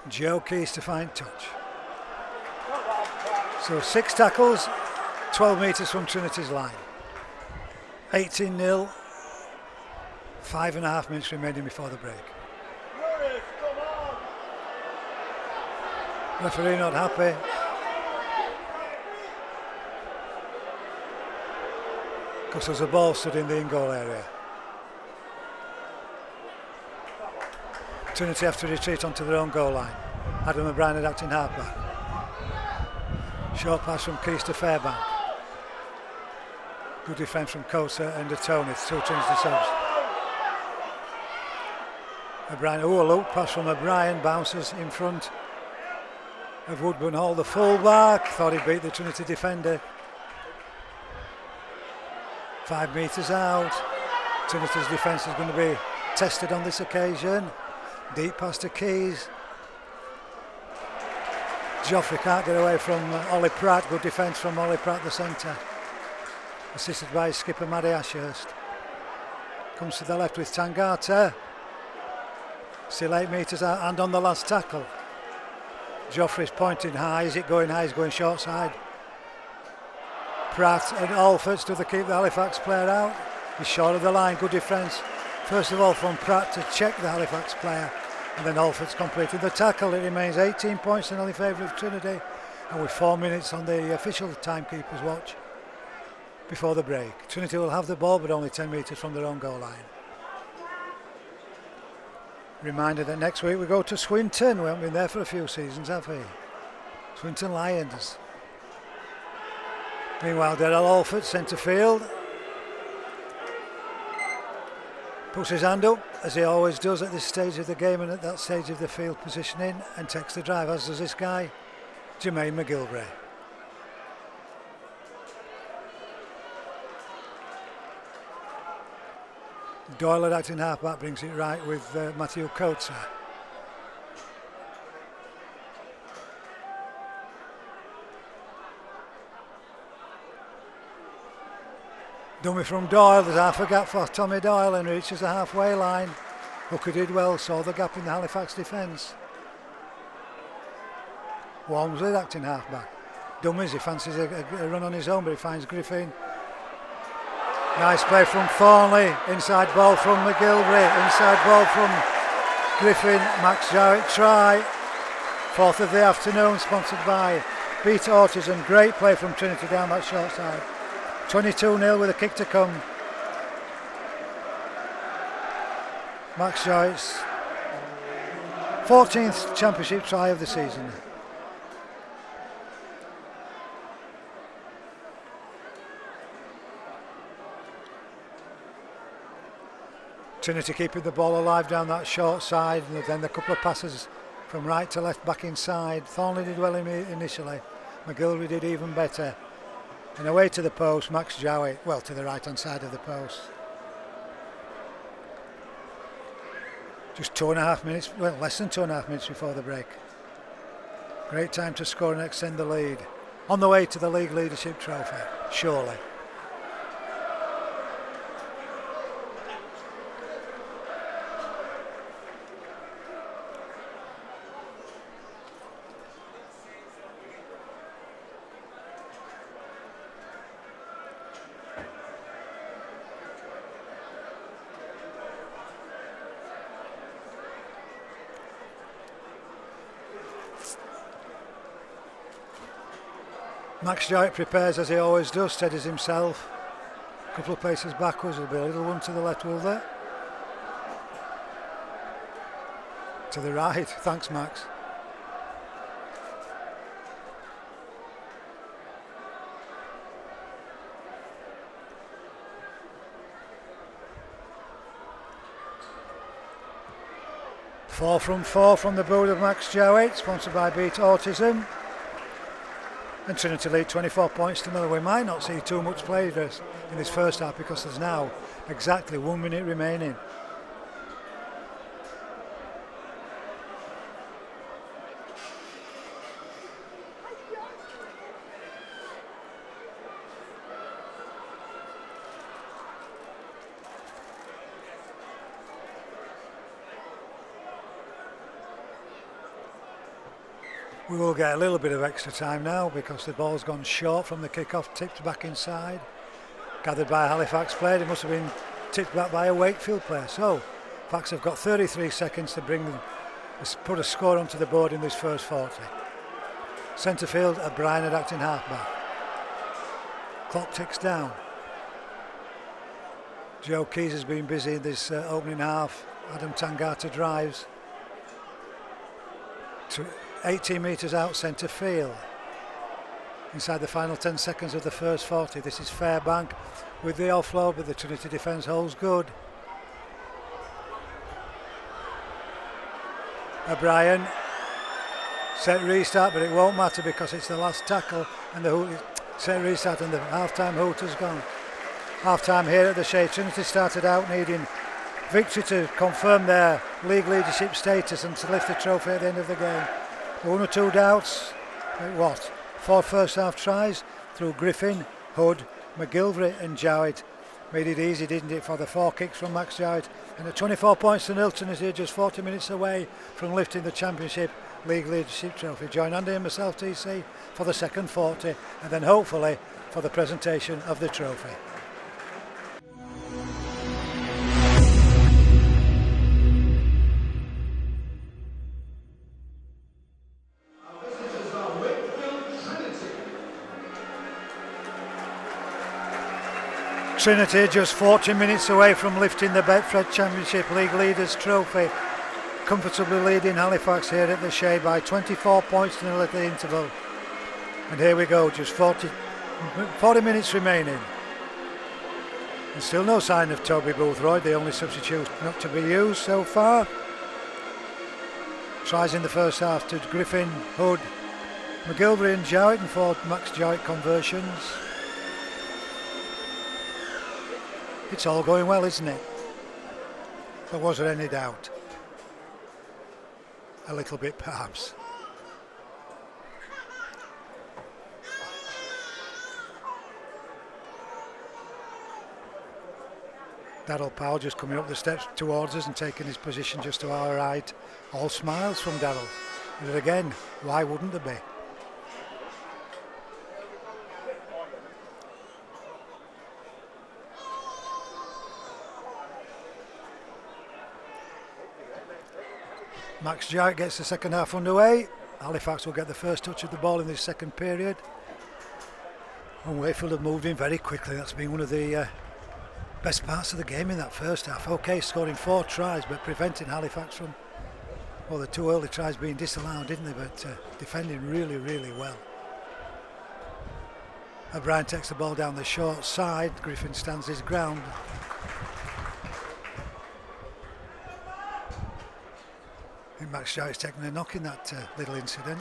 Joe Keys to find touch. So 6 tackles, 12 metres from Trinity's line. 18-0, 5.5 minutes remaining before the break. Referee not happy. Because there's a ball stood in the in-goal area. Trinity have to retreat onto their own goal line. Adam O'Brien at acting halfback. Short pass from Keys to Fairbank. Good defence from Kosa and Tony, 2 turns to subs. O'Brien, a loop pass from O'Brien, bounces in front of Woodburn Hall, the full-back, thought he beat the Trinity defender. 5 metres out. Trinity's defence is going to be tested on this occasion. Deep pass to Keys. Joffrey can't get away from Ollie Pratt, good defence from Ollie Pratt, the centre. Assisted by skipper Matty Ashurst. Comes to the left with Tangata. Still 8 metres out and on the last tackle. Joffrey's pointing high. Is it going high? He's going short side. Pratt and Alfords to keep the Halifax player out. He's short of the line. Good defence. First of all from Pratt to check the Halifax player. And then Alfords completed the tackle. It remains 18 points in only favour of Trinity. And with 4 minutes on the official timekeeper's watch before the break, Trinity will have the ball but only 10 metres from their own goal line. Reminder that next week we go to Swinton. We haven't been there for a few seasons, have we? Swinton Lions. Meanwhile, Daryl Alford, centre field, puts his hand up, as he always does at this stage of the game and at that stage of the field positioning, and takes the drive, as does this guy, Jermaine McGilvray. Doyle at acting halfback brings it right with Matthew Coates. Dummy from Doyle, there's half a gap for Tommy Doyle and reaches the halfway line. Hooker did well, saw the gap in the Halifax defence. Walmsley acting halfback. Dummies, he fancies a run on his own, but he finds Griffin. Nice play from Thornley, inside ball from McGilvray, inside ball from Griffin. Max Jarrett try, 4th of the afternoon, sponsored by Beat Autism. Great play from Trinity down that short side. 22-0 with a kick to come. Max Jarrett's 14th championship try of the season. Trinity keeping the ball alive down that short side, and then the couple of passes from right to left back inside. Thornley did well initially, McGilvray did even better. And away to the post, Max Jowett, well, to the right hand side of the post. Just 2.5 minutes, well, less than 2.5 minutes before the break. Great time to score and extend the lead. On the way to the league leadership trophy, surely. Max Jarrett prepares as he always does, steadies himself. A couple of paces backwards, there'll be a little one to the left, will there? To the right, thanks Max. Four from the boot of Max Jowett, sponsored by Beat Autism. And Trinity lead 24 points to 0. We might not see too much play in this first half because there's now exactly 1 minute remaining. We will get a little bit of extra time now because the ball's gone short from the kick-off, tipped back inside. Gathered by a Halifax player, it must have been tipped back by a Wakefield player. So, Halifax have got 33 seconds to put a score onto the board in this first 40. Centre field, O'Brien at acting halfback. Clock ticks down. Joe Keys has been busy in this opening half. Adam Tangata drives. 18 metres out centre field. Inside the final 10 seconds of the first 40. This is Fairbank with the offload, but the Trinity defence holds good. O'Brien, set restart, but it won't matter because it's the last tackle and the set restart and the half-time hoot has gone. Half-time here at the Shea. Trinity started out needing victory to confirm their league leadership status and to lift the trophy at the end of the game. One or two doubts. What? 4 first half tries through Griffin, Hood, McGilvray and Jowett. Made it easy, didn't it, for the 4 kicks from Max Jowett. And at 24 points to 0, Trinity just 40 minutes away from lifting the Championship League Leadership Trophy. Join Andy and myself, TC, for the second 40 and then hopefully for the presentation of the trophy. Our visitors are Wakefield Trinity just 40 minutes away from lifting the Betfred Championship League Leaders Trophy. Comfortably leading Halifax here at the Shea by 24 points in a little interval. And here we go, just 40 minutes remaining. And still no sign of Toby Boothroyd, the only substitute not to be used so far. Tries in the first half to Griffin, Hood, McGilvery and Jowett, and 4 Max Jowett conversions. It's all going well, isn't it? But was there any doubt? A little bit perhaps. Daryl Powell just coming up the steps towards us and taking his position just to our right. All smiles from Daryl. But again, why wouldn't there be? Max Jowett gets the second half underway. Halifax will get the first touch of the ball in this second period. And Wakefield have moved in very quickly. That's been one of the best parts of the game in that first half. OK, scoring 4 tries, but preventing Halifax from, well, the 2 early tries being disallowed, didn't they? But defending really, really well. O'Brien takes the ball down the short side. Griffin stands his ground. I think Max Jowett's taking a knock in that little incident.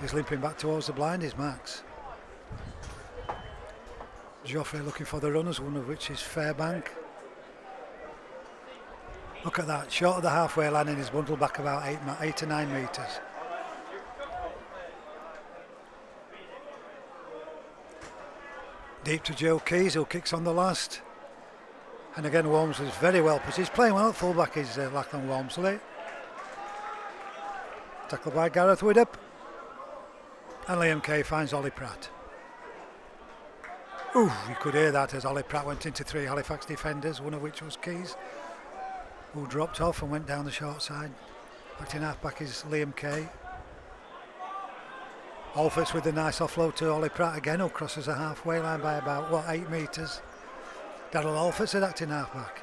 He's limping back towards the blind, is Max. Joffrey looking for the runners, one of which is Fairbank. Look at that, short of the halfway line and he's bundled back about 8 to 9 metres. Deep to Joe Keys, who kicks on the last. And again, Walmsley's very well positioned. He's playing well at fullback, is Lachlan Walmsley. Tackled by Gareth Widdop. And Liam Kay finds Ollie Pratt. Ooh, you could hear that as Ollie Pratt went into 3 Halifax defenders, one of which was Keys, who dropped off and went down the short side. Acting half-back is Liam Kay. Alfords with a nice offload to Ollie Pratt again, who crosses the halfway line by about, 8 metres. Daryl Alfords at acting half-back.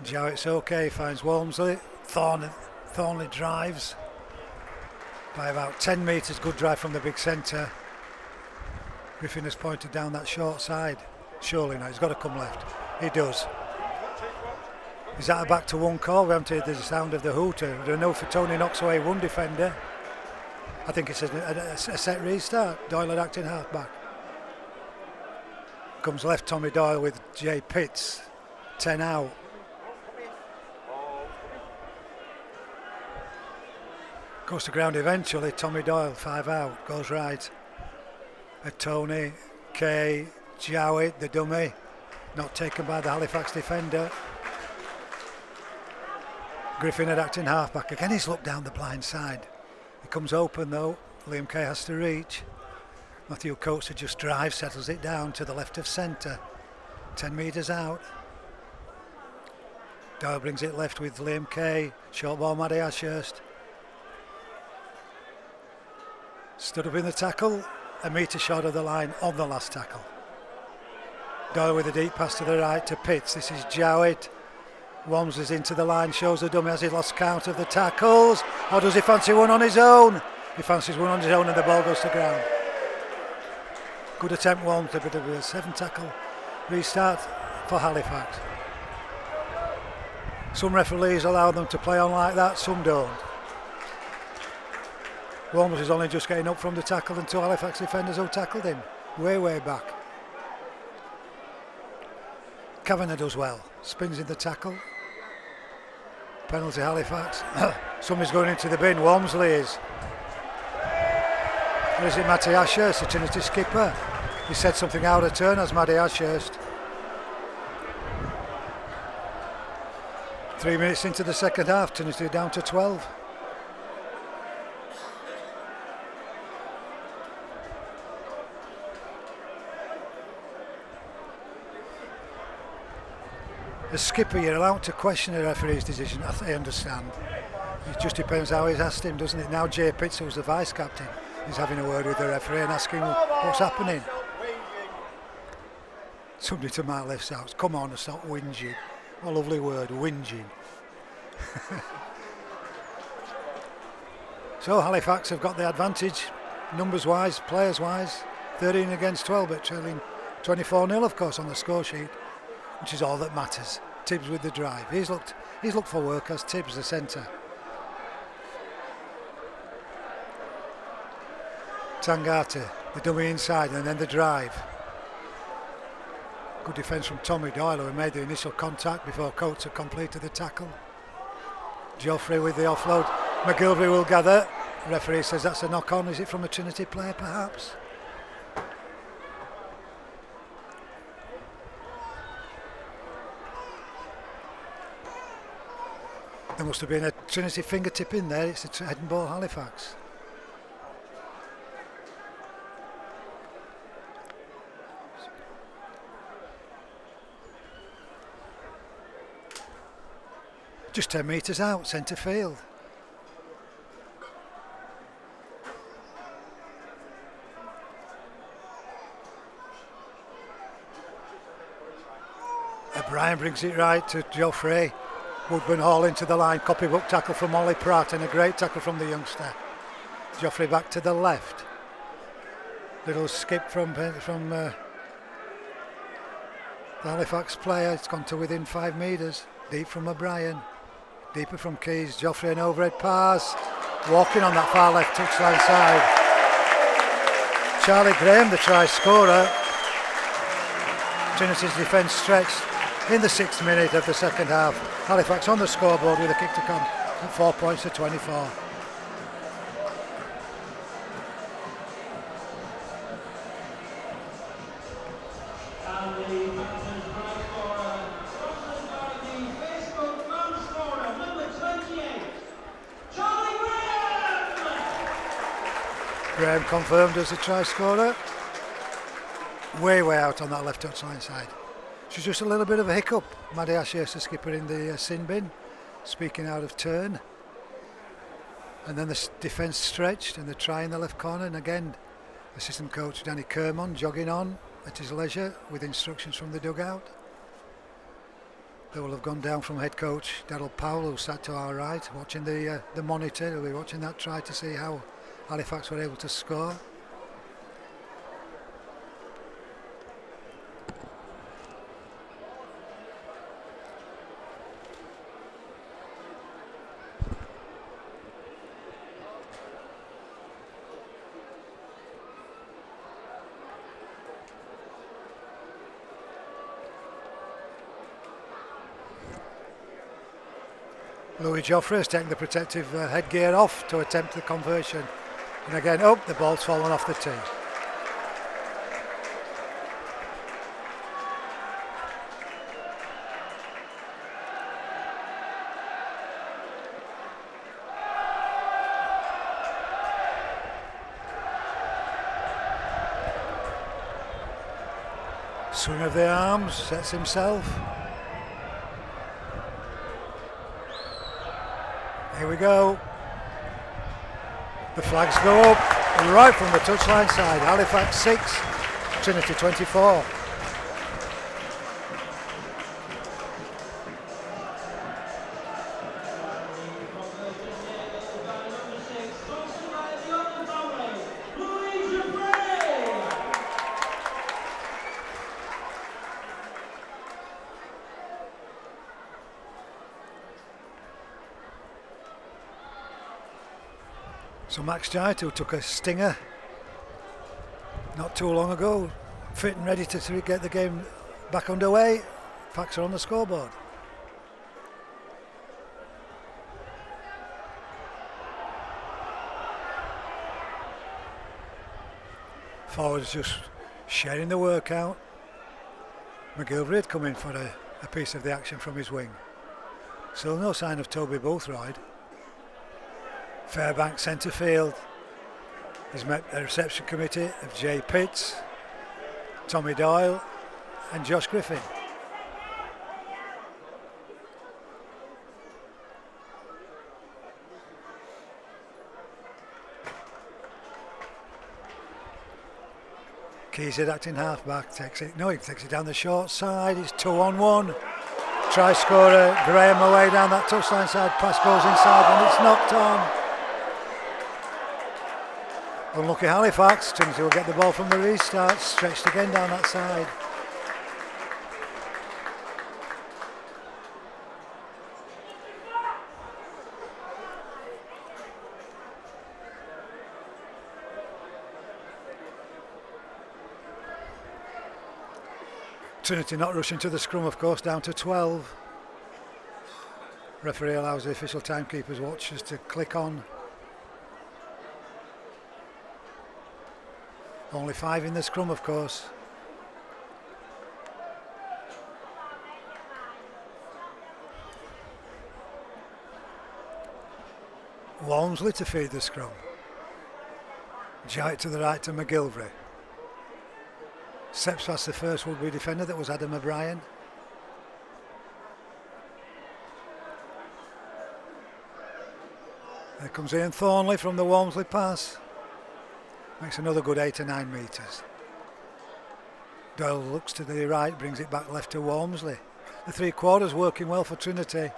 Jowett's OK, finds Walmsley. Thornley drives by about 10 metres, good drive from the big centre. Griffin has pointed down that short side. Surely now, he's got to come left. He does. Is that a back to 1 call? We haven't heard the sound of the hooter. I don't know if Tony knocks away 1 defender. I think it's a set restart. Doyle at acting half-back. Comes left Tommy Doyle with Jay Pitts. 10 out. Goes to ground eventually. Tommy Doyle, 5 out. Goes right. At Tony, Kay, Jowett, the dummy. Not taken by the Halifax defender. Griffin at acting halfback. Again, he's looked down the blind side. He comes open though. Liam Kay has to reach. Matthew Coates just drives, settles it down to the left of centre. 10 metres out. Doyle brings it left with Liam Kay. Short ball, Maddie Ashurst. Stood up in the tackle, a metre short of the line on the last tackle. Doyle with a deep pass to the right to Pitts. This is Jowett. Walmsley's into the line, shows the dummy. Has he lost count of the tackles? Or does he fancy one on his own? He fancies one on his own and the ball goes to ground. Good attempt, Walmsley, but it was a 7 tackle restart for Halifax. Some referees allow them to play on like that, some don't. Walmsley's only just getting up from the tackle and 2 Halifax defenders who tackled him. Way back. Kavanagh does well. Spins in the tackle. Penalty Halifax. Somebody's going into the bin. Walmsley is. Or is it Matty Ashurst, the Trinity skipper? He said something out of turn as Matty Ashurst. 3 minutes into the second half. Trinity down to 12. As skipper, you're allowed to question a referee's decision, I understand. It just depends how he's asked him, doesn't it? Now Jay Pitts, who's the vice captain, He's having a word with the referee and asking what's happening. Somebody to my left shouts, "Come on and stop whinging." What a lovely word, whinging. So Halifax have got the advantage, numbers wise, players wise, 13 against 12, but trailing 24-0 of course on the score sheet, which is all that matters. Tibbs with the drive. He's looked for work as Tibbs, the centre. Tangata, the dummy inside, and then the drive. Good defence from Tommy Doyle, who made the initial contact before Coates had completed the tackle. Geoffrey with the offload. McGilvery will gather. The referee says that's a knock-on. Is it from a Trinity player, perhaps? There must have been a Trinity fingertip in there. It's a head and ball Halifax. Just 10 metres out, centre field. O'Brien brings it right to Geoffrey. Woodburn Hall into the line, copybook tackle from Ollie Pratt and a great tackle from the youngster. Geoffrey back to the left. Little skip from the Halifax player. It's gone to within 5 metres. Deep from O'Brien. Deeper from Keys. Geoffrey an overhead pass. Walking on that far left touchline side. Charlie Graham, the try scorer. Trinity's defence stretched in the 6th minute of the second half. Halifax on the scoreboard with a kick to come at 4 points to 24. Graham confirmed as a try scorer. Way out on that left touchline side. She's just a little bit of a hiccup. Maddie Ashes, the skipper in the sin bin, speaking out of turn. And then the defence stretched and the try in the left corner. And again, assistant coach Danny Kermon jogging on at his leisure with instructions from the dugout. They will have gone down from head coach Daryl Powell, who sat to our right, watching the monitor. He'll be watching that try to see how Halifax were able to score. Louis Geoffrey has taken the protective headgear off to attempt the conversion. And again, the ball's fallen off the tee. Swing of the arms, sets himself. Here we go. The flags go up right from the touchline side. Halifax 6, Trinity 24. So Max Giant, who took a stinger not too long ago, fit and ready to get the game back underway. Facts are on the scoreboard. Forwards just sharing the work out. McGilvery had come in for a piece of the action from his wing. Still no sign of Toby Boothroyd. Fairbank centre field. He's met a reception committee of Jay Pitts, Tommy Doyle and Josh Griffin. Keys it acting half-back, takes it down the short side, it's 2-on-1. Try scorer, Graham away down that touchline side, pass goes inside and it's knocked on. Unlucky Halifax, Trinity will get the ball from the restart, stretched again down that side. Trinity not rushing to the scrum, of course, down to 12. Referee allows the official timekeepers watchers to click on. Only 5 in the scrum, of course. Walmsley to feed the scrum. Jite to the right to McGilvray. Steps past the first would-be defender, that was Adam O'Brien. There comes Ian Thornley from the Walmsley pass. Makes another good 8 to 9 metres. Doyle looks to the right, brings it back left to Walmsley. The 3/4 working well for Trinity.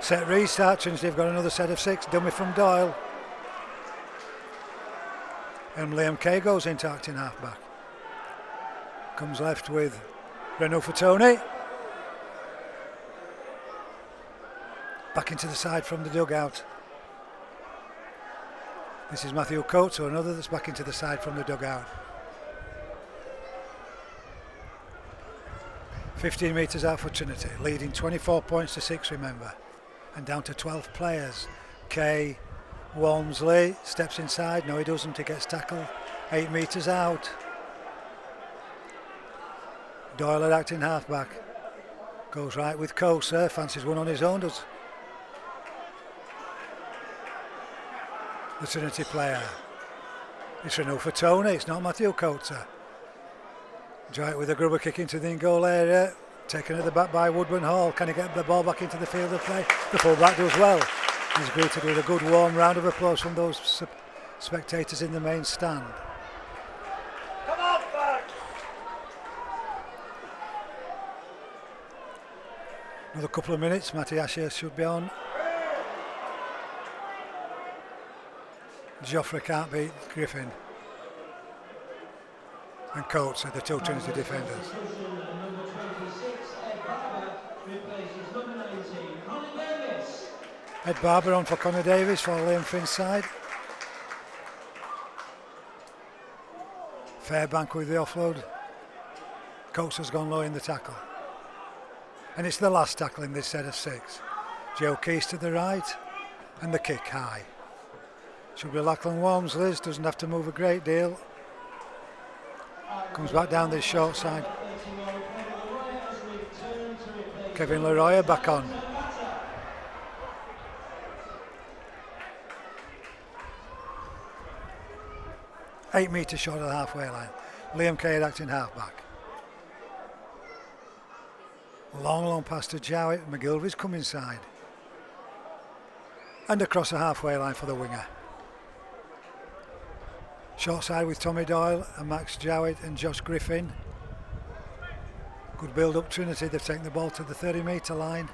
Set restart, Trinity have got another set of 6, dummy from Doyle. And Liam Kay goes into acting half-back. Comes left with Renault for Tony. Back into the side from the dugout. This is Matthew Coates, or another that's back into the side from the dugout. 15 metres out for Trinity, leading 24 points to 6, remember. And down to 12 players. Kay, Walmsley steps inside. No, he doesn't. He gets tackled 8 metres out. Doyle at acting halfback. Goes right with Kosa. Fancies one on his own. Does the Trinity player. It's Renault for Tony. It's not Matthew Kosa. Jite with a grubber kick into the in-goal area. Taken at the back by Woodburn Hall. Can he get the ball back into the field of play? The full-back does well. He's greeted with a good warm round of applause from those spectators in the main stand. Come on, back. Another couple of minutes, Matty Asher should be on. Joffrey can't beat Griffin. And Coates are the two Trinity defenders. Ed Barber on for Connor Davis for Liam Finn's side. Fairbank with the offload. Coates has gone low in the tackle. And it's the last tackle in this set of 6. Joe Keys to the right and the kick high. Should be Lachlan Walmsley, doesn't have to move a great deal. Comes back down this short side. Kevin Leroy back on. Eight metres short of the halfway line. Liam Kay acting halfback. Long pass to Jowett. McGilvey's come inside. And across the halfway line for the winger. Short side with Tommy Doyle and Max Jowett and Josh Griffin. Good build up Trinity. They've taken the ball to the 30-metre line.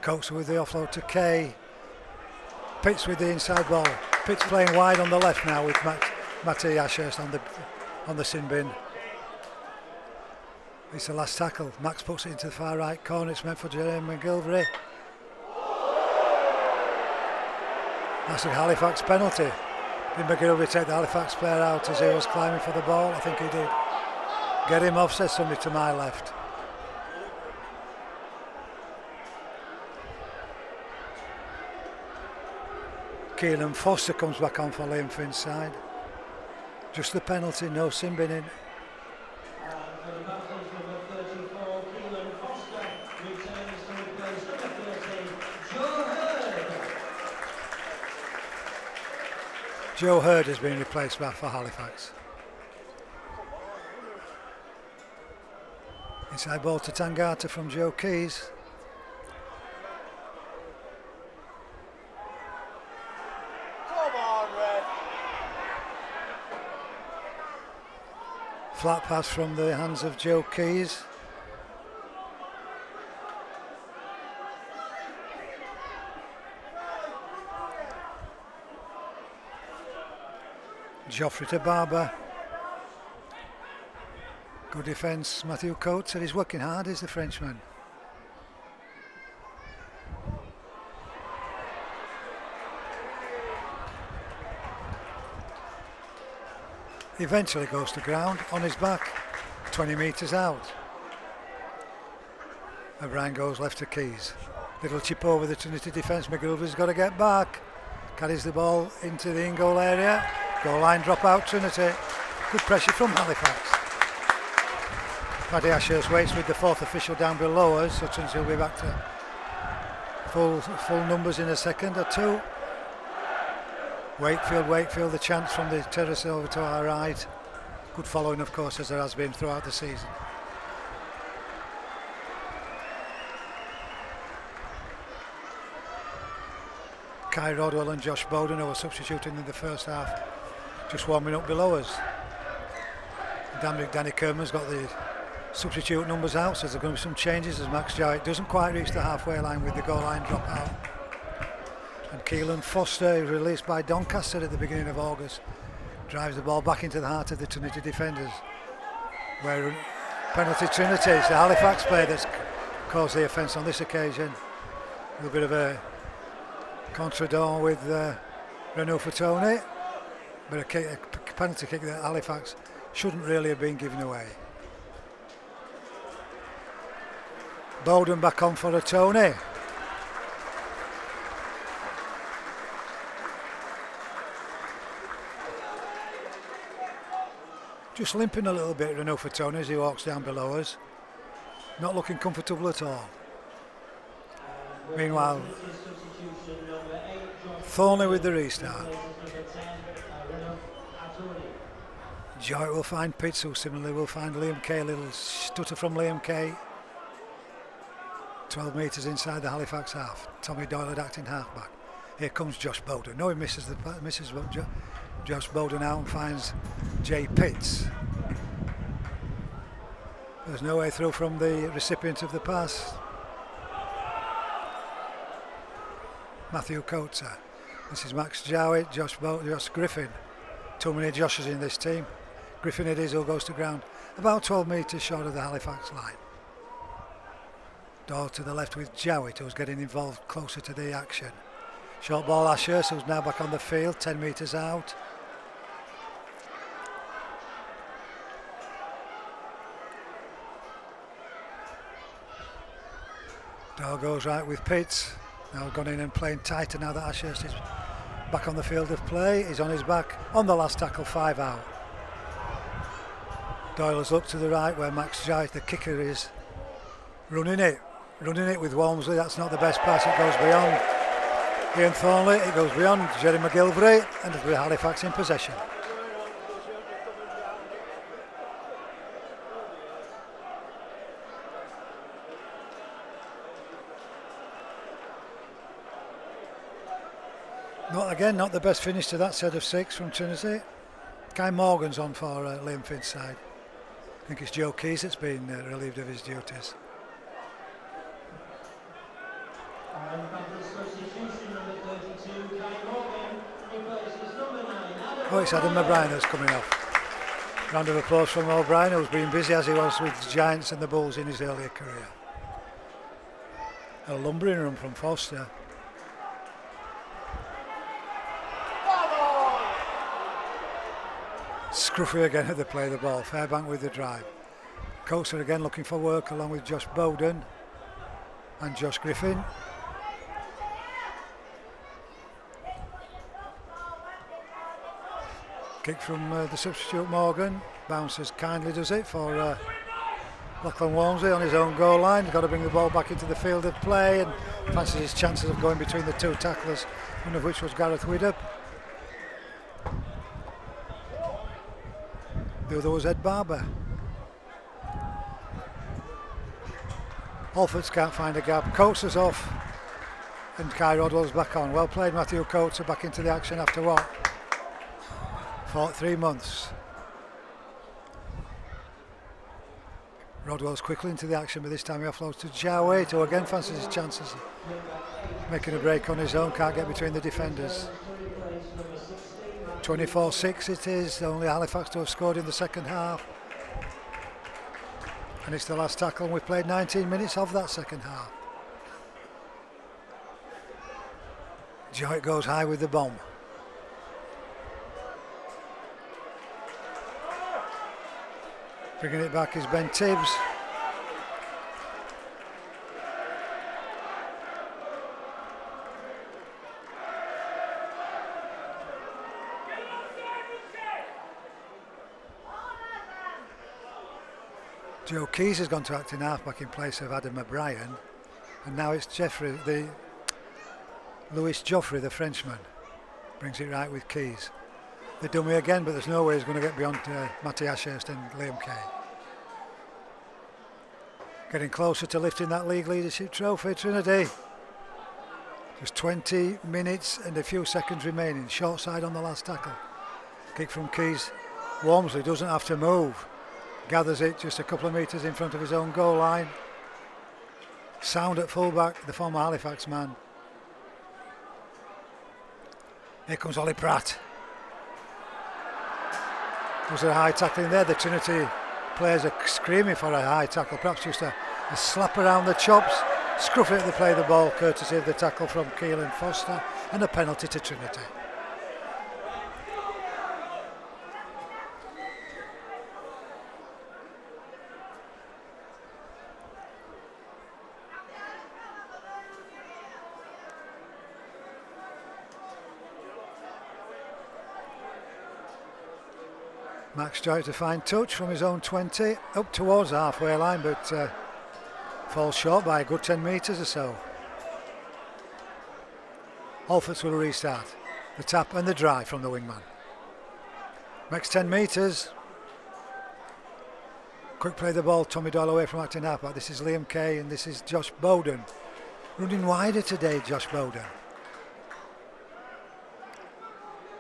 Coates with the offload to Kay. Pitts with the inside ball. Pitts playing wide on the left now with Matty Ashurst on the sin bin. It's the last tackle. Max puts it into the far right corner. It's meant for Jeremy McGilvray. That's a Halifax penalty. Did McGilvray take the Halifax player out as he was climbing for the ball? I think he did. Get him off, says somebody to my left. Keelan Foster comes back on for Liam Finn's side. Just the penalty, no sin binning. Joe Hurd has been replaced for Halifax. Inside ball to Tangata from Joe Keys. Flat pass from the hands of Joe Keys. Joffrey to Barber. Good defence, Matthew Coates, and he's working hard, is the Frenchman. He eventually goes to ground on his back, 20 metres out. O'Brien goes left to Keys. Little chip over the Trinity defence. McGilvery's got to get back. Carries the ball into the in-goal area. Goal line drop out, Trinity. Good pressure from Halifax. Paddy Ashurst waits with the fourth official down below us, so Trinity will be back to full numbers in a second or two. Wakefield, the chance from the terrace over to our right. Good following, of course, as there has been throughout the season. Kai Rodwell and Josh Bowden, who were substituting in the first half, just warming up below us. Danny Kerman's got the substitute numbers out, so there's going to be some changes as Max Jowett doesn't quite reach the halfway line with the goal line drop out. And Keelan Foster, released by Doncaster at the beginning of August, drives the ball back into the heart of the Trinity defenders. Where penalty Trinity, it's the Halifax player that's caused the offence on this occasion. A little bit of a contretemps with Renaud Fatone, but a penalty kick that Halifax shouldn't really have been given away. Bowden back on for a Tony. Just limping a little bit, Renaud Fatone, as he walks down below us. Not looking comfortable at all. Meanwhile, Thornley with the restart. Jowett will find Pitts, who similarly will find Liam Kay. A little stutter from Liam Kay. 12 metres inside the Halifax half. Tommy Doyle acting halfback. Here comes Josh Bowden. No, he misses Josh Bowden out and finds Jay Pitts. There's no way through from the recipient of the pass. Matthew Coates. This is Max Jowett, Josh Griffin. Too many Joshes in this team. Griffin it is who goes to ground about 12 metres short of the Halifax line. Doyle to the left with Jowett, who's getting involved closer to the action. Short ball Ashurst, who's now back on the field, 10 metres out. Doyle goes right with Pitts. Now gone in and playing tighter now that Ashurst is back on the field of play. He's on his back on the last tackle, 5 out. Doyle has looked to the right where Max Jowett, the kicker, is running it with Walmsley. That's not the best pass, it goes beyond Ian Thornley, it goes beyond Jerry McGilvery, and with Halifax in possession. Not the best finish to that set of 6 from Trinity. Kai Morgan's on for Liam Finn's side. I think it's Joe Keys that's been relieved of his duties. Oh, it's Adam O'Brien that's coming off. Round of applause from O'Brien, who's been busy as he was with the Giants and the Bulls in his earlier career. A lumbering run from Foster. Scruffy again at the play of the ball. Fairbank with the drive. Coates are again looking for work along with Josh Bowden and Josh Griffin. Kick from the substitute Morgan. Bounces kindly, does it, for Lachlan Walmsley on his own goal line. He's got to bring the ball back into the field of play and fancies his chances of going between the two tacklers, one of which was Gareth Widdop. The other was Ed Barber. Alfords can't find a gap. Coates is off and Kai Rodwell's back on. Well played, Matthew Coates, back into the action after what? 3 months. Rodwell's quickly into the action, but this time he offloads to Jowett, who again fancies his chances. Making a break on his own, can't get between the defenders. 24-6 it is, only Halifax to have scored in the second half. And it's the last tackle, and we've played 19 minutes of that second half. Jowett goes high with the bomb. Bringing it back is Ben Tibbs. Joe Keys has gone to acting halfback in place of Adam O'Brien, and now it's Louis Joffrey, the Frenchman, brings it right with Keys. They dummy again, but there's no way he's going to get beyond Matty Ashurst and Liam Kay. Getting closer to lifting that league leadership trophy, Trinity. Just 20 minutes and a few seconds remaining. Short side on the last tackle. Kick from Keys. Walmsley doesn't have to move. Gathers it just a couple of metres in front of his own goal line. Sound at fullback, the former Halifax man. Here comes Ollie Pratt. Was there a high tackle in there? The Trinity players are screaming for a high tackle, perhaps just a slap around the chops. Scruff it to play the ball, courtesy of the tackle from Keelan Foster, and a penalty to Trinity. Max Jowett to find touch from his own 20, up towards the halfway line, but falls short by a good 10 metres or so. Alfords will restart. The tap and the drive from the wingman. Next 10 metres. Quick play the ball, Tommy Doyle away from acting halfback. This is Liam Kay and this is Josh Bowden. Running wider today, Josh Bowden.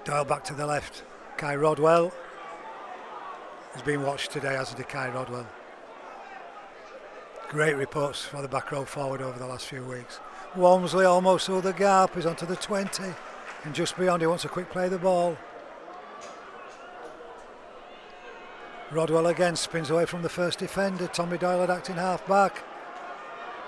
Doyle back to the left. Kai Rodwell has been watched today, as did Kai Rodwell. Great reports for the back row forward over the last few weeks. Walmsley almost through the gap, he's onto the 20, and just beyond he wants to quick play the ball. Rodwell again spins away from the first defender. Tommy Doyle at acting half back.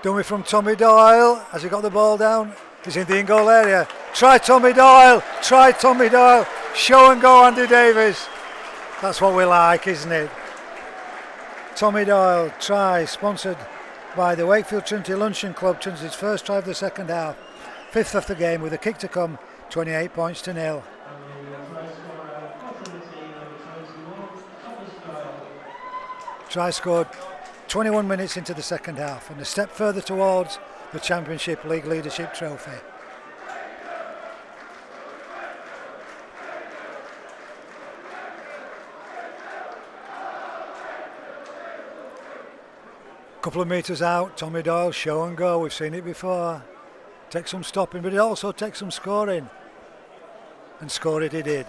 Dummy from Tommy Doyle. Has he got the ball down? He's in the in-goal area. Try Tommy Doyle. Try Tommy Doyle. Show and go Andy Davies. That's what we like, isn't it? Tommy Doyle try, sponsored by the Wakefield Trinity Luncheon Club. Trinity's first try of the second half. 5th of the game with a kick to come. 28 points to 0. Try scored 21 minutes into the second half and a step further towards the Championship League Leadership Trophy. Couple of metres out, Tommy Doyle, show and go, we've seen it before. Takes some stopping, but it also takes some scoring. And score it he did.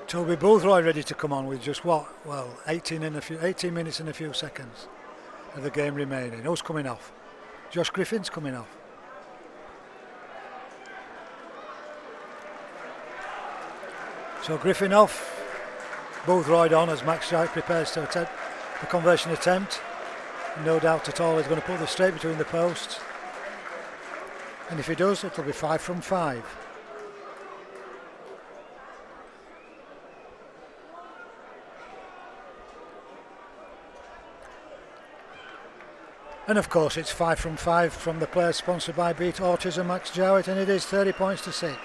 Toby Boothroyd ready to come on with just what? Well, 18 minutes and a few seconds of the game remaining. Who's coming off? Josh Griffin's coming off. So Griffin off, Boothroyd on as Max Jowett prepares to attempt the conversion attempt. No doubt at all he's going to put this straight between the posts. And if he does, it'll be 5 from 5. And of course it's 5 from 5 from the players sponsored by Beat Autism, Max Jowett, and it is 30 points to 6.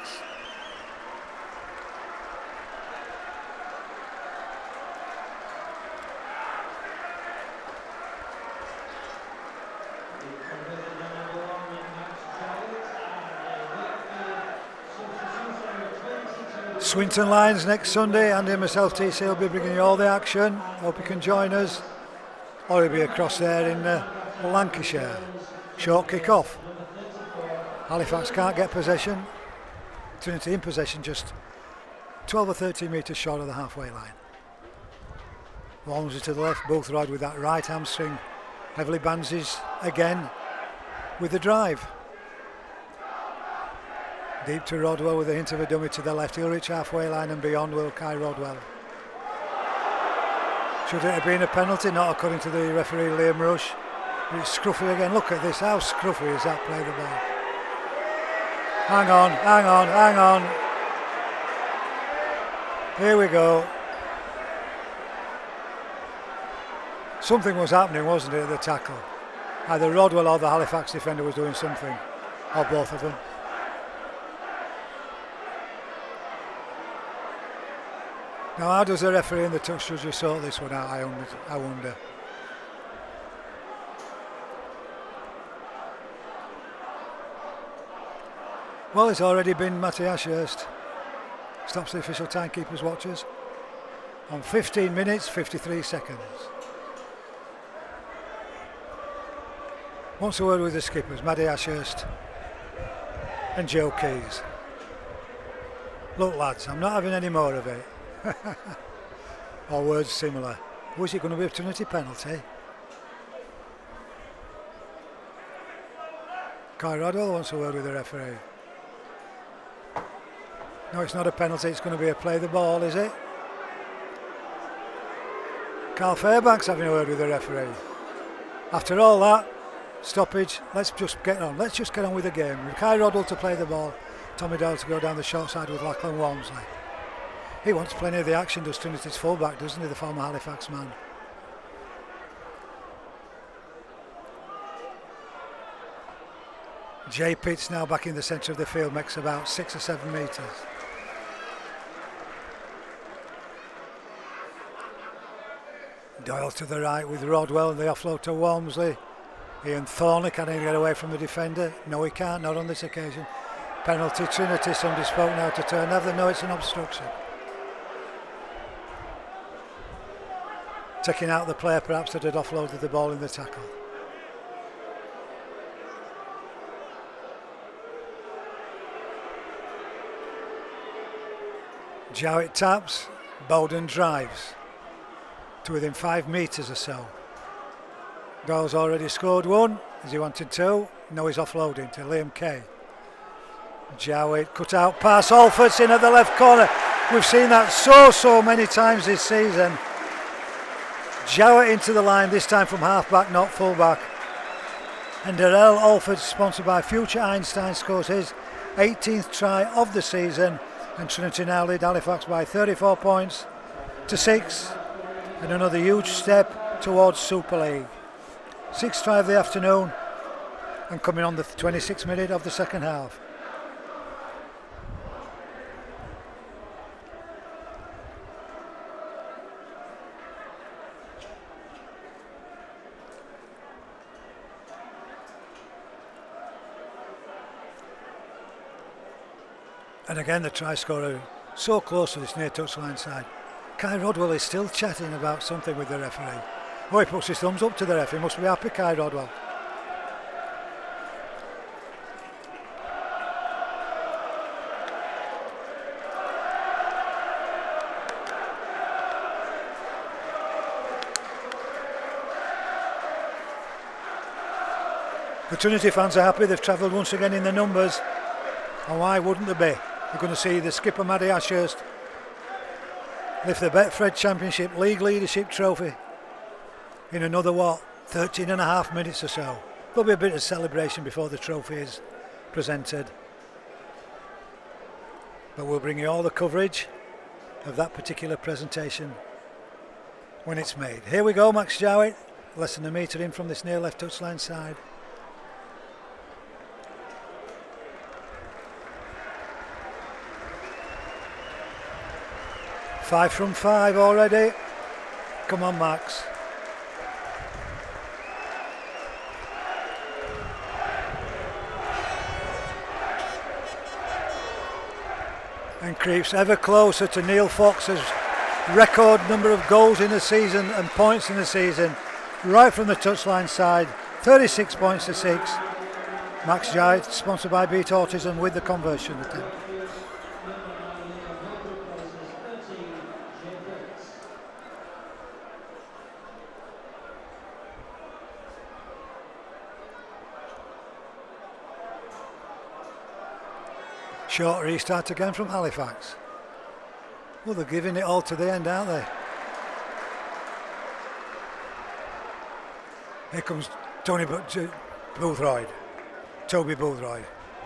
Swinton Lions next Sunday. Andy and myself, TC, will be bringing you all the action. Hope you can join us. Or he'll be across there in Lancashire. Short kick off. Halifax can't get possession. Trinity in possession, just 12 or 13 metres short of the halfway line. Walmsley to the left, Boothroyd with that right hamstring. Heavily bandages again with the drive. Deep to Rodwell with a hint of a dummy to the left. He'll reach halfway line and beyond will Kai Rodwell. Should it have been a penalty? Not according to the referee Liam Rush. But it's scruffy again. Look at this. How scruffy is that play the ball? Hang on, hang on, hang on. Here we go. Something was happening, wasn't it, at the tackle? Either Rodwell or the Halifax defender was doing something. Or both of them. Now, how does the referee and the touch judge sort this one out, I wonder. Well, it's already been Matty Ashurst. Stops the official timekeepers watchers on 15 minutes, 53 seconds. Wants a word with the skippers, Matty Ashurst and Joe Keys. Look, lads, I'm not having any more of it. Or words similar. Was it going to be a Trinity penalty? Kai Rodwell wants a word with the referee. No, it's not a penalty, it's going to be a play the ball, is it? Carl Fairbanks having a word with the referee. After all that, stoppage, let's just get on with the game. With Kai Rodwell to play the ball, Tommy Doyle to go down the short side with Lachlan Walmsley. He wants plenty of the action, does Trinity's fullback, doesn't he, the former Halifax man? Jay Pitts now back in the centre of the field, makes about 6 or 7 metres. Doyle to the right with Rodwell and the offload to Walmsley. Ian Thornley, can he get away from the defender? No, he can't, not on this occasion. Penalty Trinity, somebody spoke now to turn. Have they? No, it's an obstruction. Taking out the player perhaps that had offloaded the ball in the tackle. Jowett taps, Bowden drives to within 5 metres or so. Doyle's already scored one. Is he wanting two? No, he's offloading to Liam Kay. Jowett cut out pass, Alford's in at the left corner. We've seen that so many times this season. Jowett into the line, this time from half-back, not full-back. And Darrell Alford, sponsored by Future Einstein, scores his 18th try of the season. And Trinity now lead Halifax by 34 points to 6. And another huge step towards Super League. 6th try of the afternoon and coming on the 26th minute of the second half. And again the try scorer so close to this near touchline side. Kai Rodwell is still chatting about something with the referee. Oh, he puts his thumbs up to the ref. He must be happy, Kai Rodwell. The Trinity fans are happy. They've travelled once again in the numbers. And why wouldn't they be? We're going to see the skipper, Matty Ashurst, lift the Betfred Championship League Leadership Trophy in another, 13 and a half minutes or so. There'll be a bit of celebration before the trophy is presented. But we'll bring you all the coverage of that particular presentation when it's made. Here we go, Max Jowett, less than a metre in from this near left touchline side. Five from 5 already. Come on, Max. And creeps ever closer to Neil Fox's record number of goals in the season and points in the season. Right from the touchline side, 36 points to 6. Max Jowett, sponsored by Beat Autism, with the conversion attempt. Short restart again from Halifax. Well, they're giving it all to the end, aren't they? Here comes Toby Boothroyd.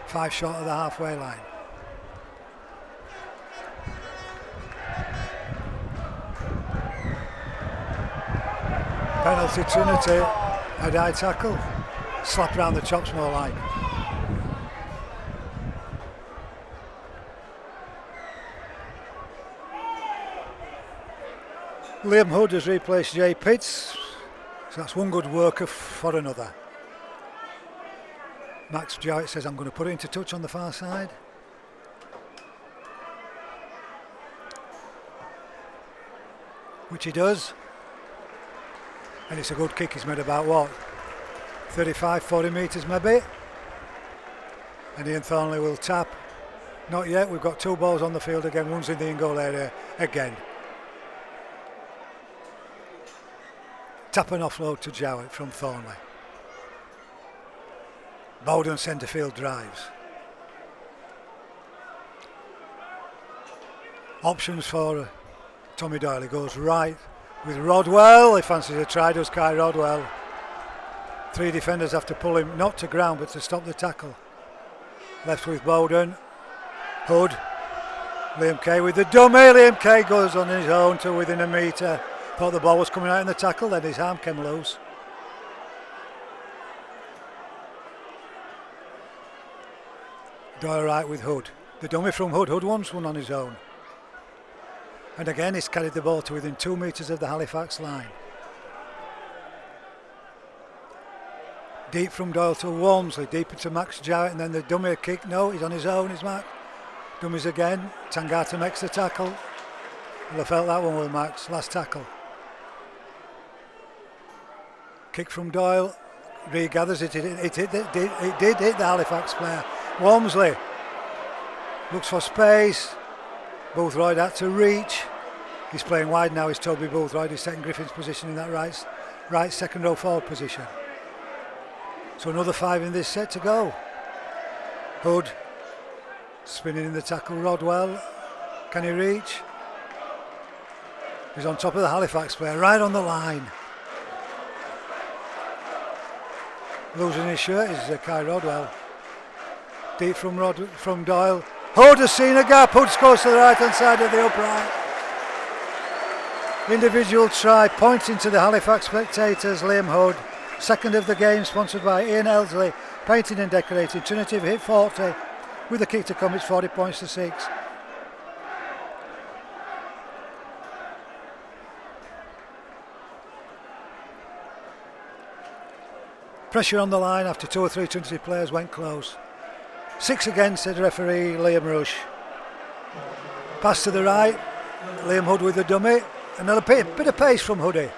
5 short of the halfway line. Penalty Trinity, a high tackle. Slap around the chops more like. Liam Hood has replaced Jay Pitts, so that's one good worker for another. Max Jowett says, I'm going to put it into touch on the far side. Which he does. And it's a good kick. He's made about what? 35, 40 metres maybe. And Ian Thornley will tap. Not yet. We've got 2 balls on the field again. One's in the in-goal area again. Tap and offload to Jowett from Thornley. Bowden centre field drives. Options for Tommy Doyle. He goes right with Rodwell. He fancies a try, does Kai Rodwell. 3 defenders have to pull him, not to ground, but to stop the tackle. Left with Bowden. Hood. Liam Kay with the dummy. Liam Kay goes on his own to within a metre. Thought the ball was coming out in the tackle, then his arm came loose. Doyle right with Hood. The dummy from Hood. Hood wants one on his own. And again he's carried the ball to within 2 metres of the Halifax line. Deep from Doyle to Walmsley. Deep into Max Jowett, and then the dummy kick. No, he's on his own, is Max. Dummies again. Tangata makes the tackle. Well, I felt that one with Max. Last tackle. Kick from Doyle, regathers it. It did hit the Halifax player. Walmsley looks for space. Boothroyd had to reach. He's playing wide now. Is Toby Boothroyd. He's taking Griffin's position in that right second row forward position. So another 5 in this set to go. Hood spinning in the tackle. Rodwell, can he reach? He's on top of the Halifax player, right on the line. Losing his shirt is Kai Rodwell. Deep from Doyle. Hood has seen a gap. Hood scores to the right hand side of the upright. Individual try, pointing to the Halifax spectators. Liam Hood, second of the game, sponsored by Ian Elsley, painting and decorating. Trinity have hit 40. With the kick to come, it's 40 points to 6. Pressure on the line after 2 or 3 Trinity players went close. 6 again, said referee Liam Rush. Pass to the right. Liam Hood with the dummy. Another bit of pace from Hoodie.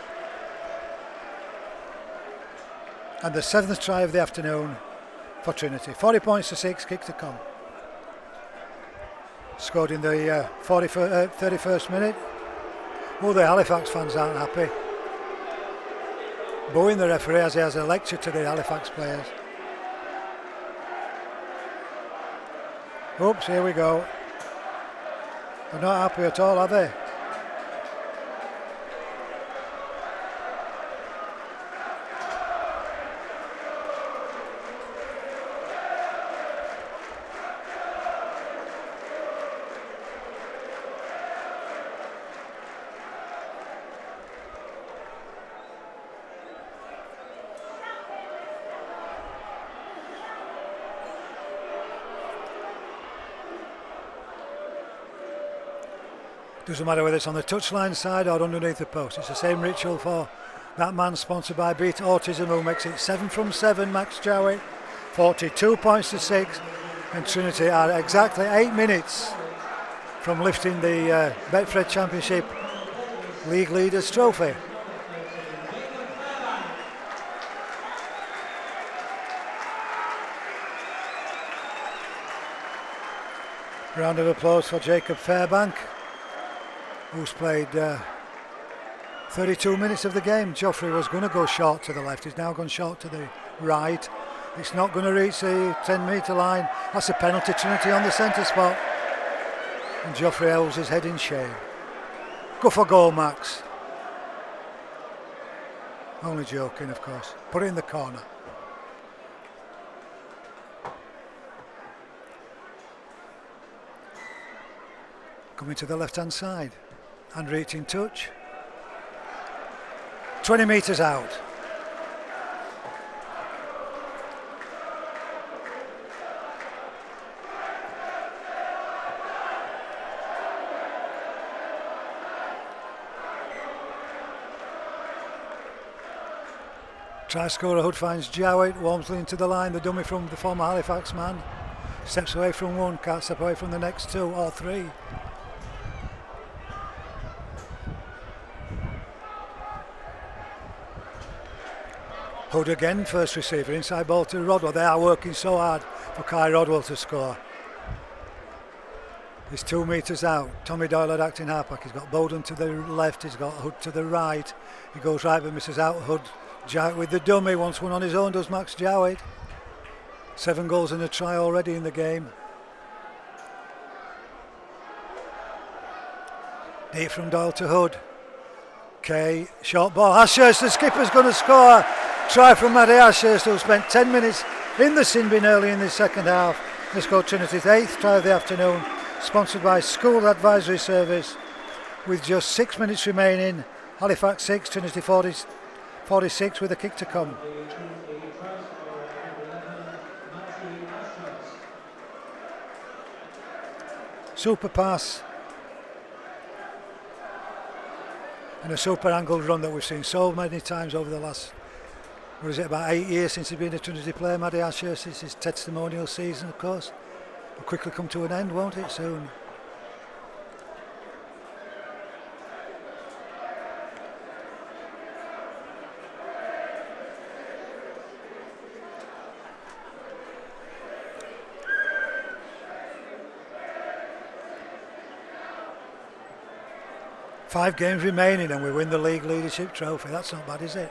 And the 7th try of the afternoon for Trinity. 40 points to 6, kick to come. Scored in the 31st minute. Oh, the Halifax fans aren't happy. Booing the referee as he has a lecture to the Halifax players. Oops, here we go. They're not happy at all, are they? Doesn't matter whether it's on the touchline side or underneath the post. It's the same ritual for that man, sponsored by Beat Autism, who makes it 7 from 7, Max Jowett. 42 points to 6. And Trinity are exactly 8 minutes from lifting the Betfred Championship League Leaders Trophy. Round of applause for Jacob Fairbank, who's played 32 minutes of the game. Geoffrey was going to go short to the left. He's now gone short to the right. It's not going to reach the 10-metre line. That's a penalty. Trinity on the centre spot. And Geoffrey holds his head in shame. Go for goal, Max. Only joking, of course. Put it in the corner. Coming to the left-hand side. And reaching touch. 20 metres out. Try scorer Hood finds Jowett, Walmsley into the line, the dummy from the former Halifax man. Steps away from one, can't step away from the next two or three. Hood again, first receiver, inside ball to Rodwell. They are working so hard for Kai Rodwell to score. He's 2 metres out. Tommy Doyle acting halfback. He's got Bowden to the left, he's got Hood to the right. He goes right but misses out. Hood Jowett with the dummy, wants one on his own, does Max Jowett. 7 goals and a try already in the game. Deep from Doyle to Hood. Kay, short ball. Ashurst, the skipper's going to score. Try from Matty Ashurst, who spent 10 minutes in the sin bin early in the second half. He scored Trinity's 8th try of the afternoon, sponsored by School Advisory Service. With just 6 minutes remaining, Halifax 6, Trinity 46 with a kick to come. Super pass. And a super angled run that we've seen so many times over the last, about 8 years since he's been a Trinity player. Matty Ashurst, it's his testimonial season, of course. It'll quickly come to an end, won't it, soon? Five games remaining and we win the league leadership trophy. That's not bad, is it?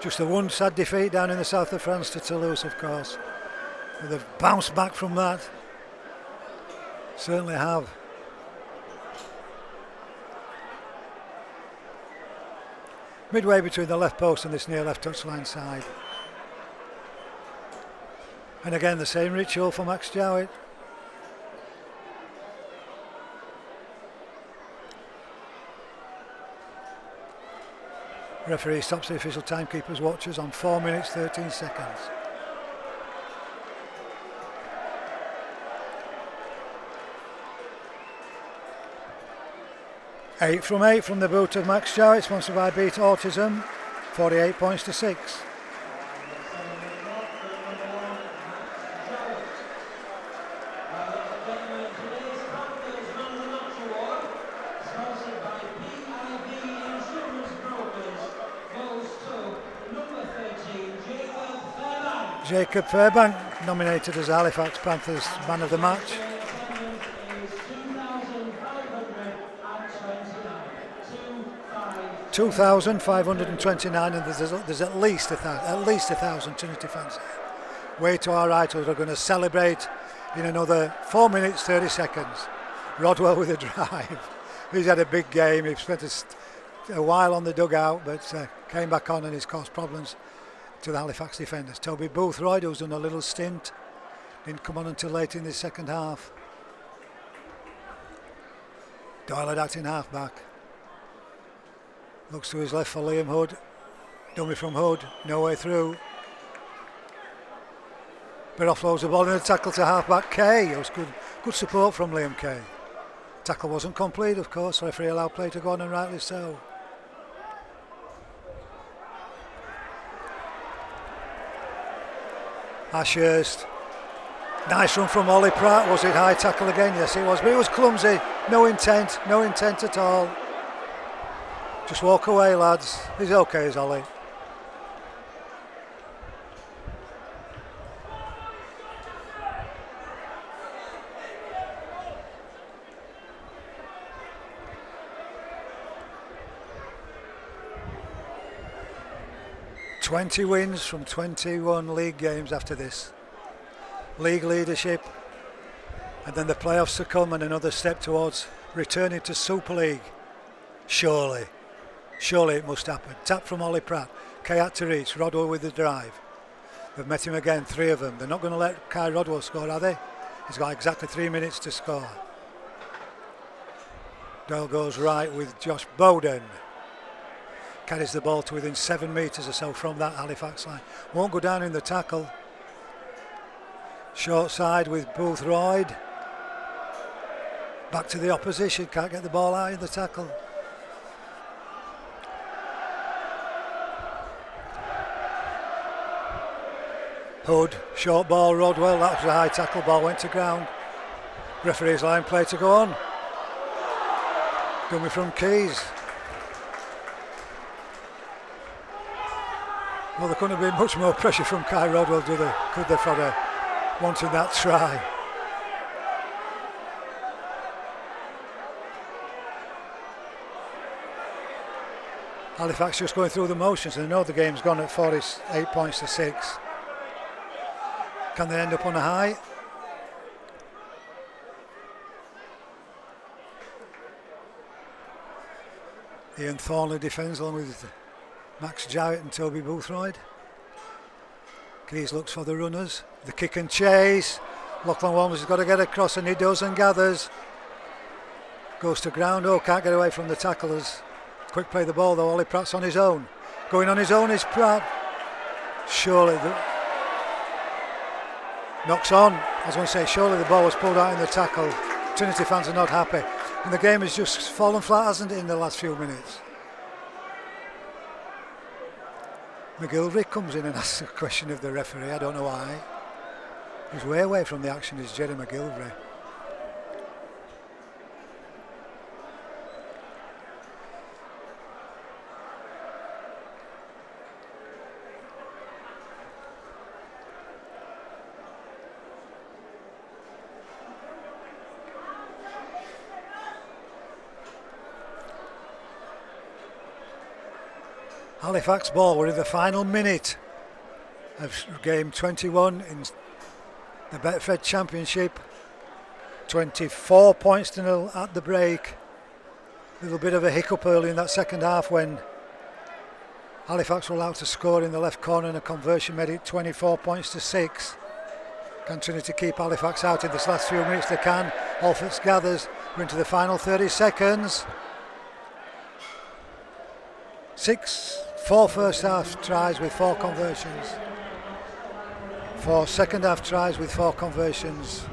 Just the one sad defeat down in the south of France to Toulouse, of course. But they've bounced back from that. Certainly have. Midway between the left post and this near left touchline side. And again the same ritual for Max Jowett. Referee stops the official timekeeper's watches on 4 minutes 13 seconds. Eight from the boot of Max Jowett, sponsored by Beat Autism. 48 points to 6. Jacob Fairbank nominated as Halifax Panthers Man of the Match. $2,529, and there's at least 1,000 Trinity fans here. Way to our right, who are going to celebrate in another 4 minutes 30 seconds. Rodwell with a drive. He's had a big game. He spent a while on the dugout, but came back on and he's caused problems to the Halifax defenders. Toby Boothroyd, who's done a little stint, didn't come on until late in the second half. Doyle acting half-back. Looks to his left for Liam Hood. Dummy from Hood, no way through. But offloads the ball in a tackle to half-back Kay. It was good support from Liam Kay. Tackle wasn't complete, of course. Referee allowed play to go on, and rightly so. Ashurst. Nice run from Ollie Pratt. Was it high tackle again? Yes, it was. But it was clumsy. No intent at all. Just walk away, lads. He's okay, is Ollie. 20 wins from 21 league games after this. League leadership, and then the playoffs to come, and another step towards returning to Super League. Surely it must happen. Tap from Ollie Pratt. Kay had to reach. Rodwell with the drive. They've met him again, 3 of them. They're not going to let Kai Rodwell score, are they? He's got exactly 3 minutes to score. Doyle goes right with Josh Bowden. Carries the ball to within 7 metres or so from that Halifax line. Won't go down in the tackle. Short side with Boothroyd. Back to the opposition. Can't get the ball out in the tackle. Hood, short ball, Rodwell. That was a high tackle. Ball went to ground. Referee's line play to go on. Dummy from Keys. Well, there couldn't have been much more pressure from Kai Rodwell, could they, for wanting that try. Halifax just going through the motions, and they know the game's gone at 48 points to 6. Can they end up on a high? Ian Thornley defends along with Max Jarrett and Toby Boothroyd. Keys looks for the runners. The kick and chase. Lachlan Walmers has got to get across, and he does and gathers. Goes to ground. Oh, can't get away from the tacklers. Quick play the ball though. Ollie Pratt's on his own. Going on his own is Pratt. Surely knocks on. I was going to say, surely the ball was pulled out in the tackle. Trinity fans are not happy. And the game has just fallen flat, hasn't it, in the last few minutes? McGilvery comes in and asks a question of the referee. I don't know why. He's way away from the action, is Jerry McGilvery. Halifax ball. We're in the final minute of game 21 in the Betfred Championship. 24 points to 0 at the break. A little bit of a hiccup early in that second half when Halifax were allowed to score in the left corner, and a conversion made it 24 points to 6. Can Trinity keep Halifax out in this last few minutes? They can. Alfords gathers. We're into the final 30 seconds. 4 first half tries with 4 conversions. 4 second half tries with 4 conversions.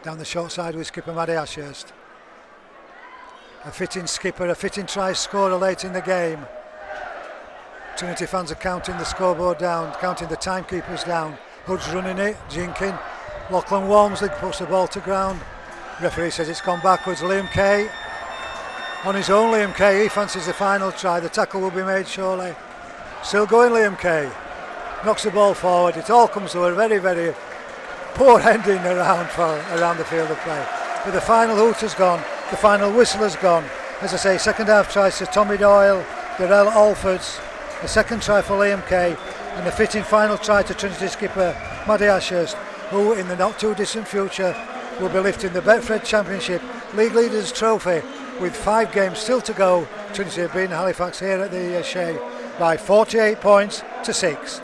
Down the short side with skipper Maddie Ashurst. A fitting skipper, a fitting try scorer late in the game. Trinity fans are counting the scoreboard down, counting the timekeepers down. Hood's running it, jinking. Lachlan Walmsley puts the ball to ground. Referee says it's gone backwards. Liam Kay. On his own, Liam Kay, he fancies the final try. The tackle will be made surely. Still going, Liam Kay. Knocks the ball forward. It all comes to a very, very poor ending around the field of play. But the final hoot has gone. The final whistle has gone. As I say, second half tries to Tommy Doyle, Darrell Alfords. A second try for Liam Kay. And a fitting final try to Trinity skipper Maddie Ashurst, who in the not too distant future will be lifting the Betfred Championship League Leaders Trophy. With 5 games still to go, Trinity have beaten Halifax here at the Shea by 48 points to 6.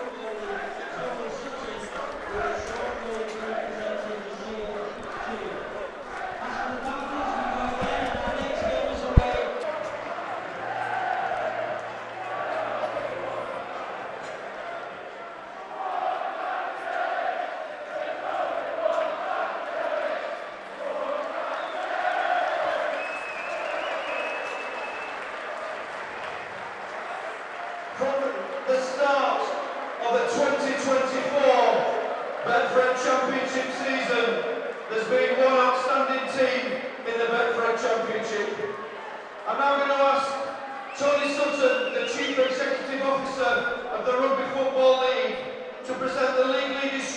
The start of the 2024 Betfred Championship season, there's been one outstanding team in the Betfred Championship. I'm now going to ask Tony Sutton, the Chief Executive Officer of the Rugby Football League, to present the League Leaders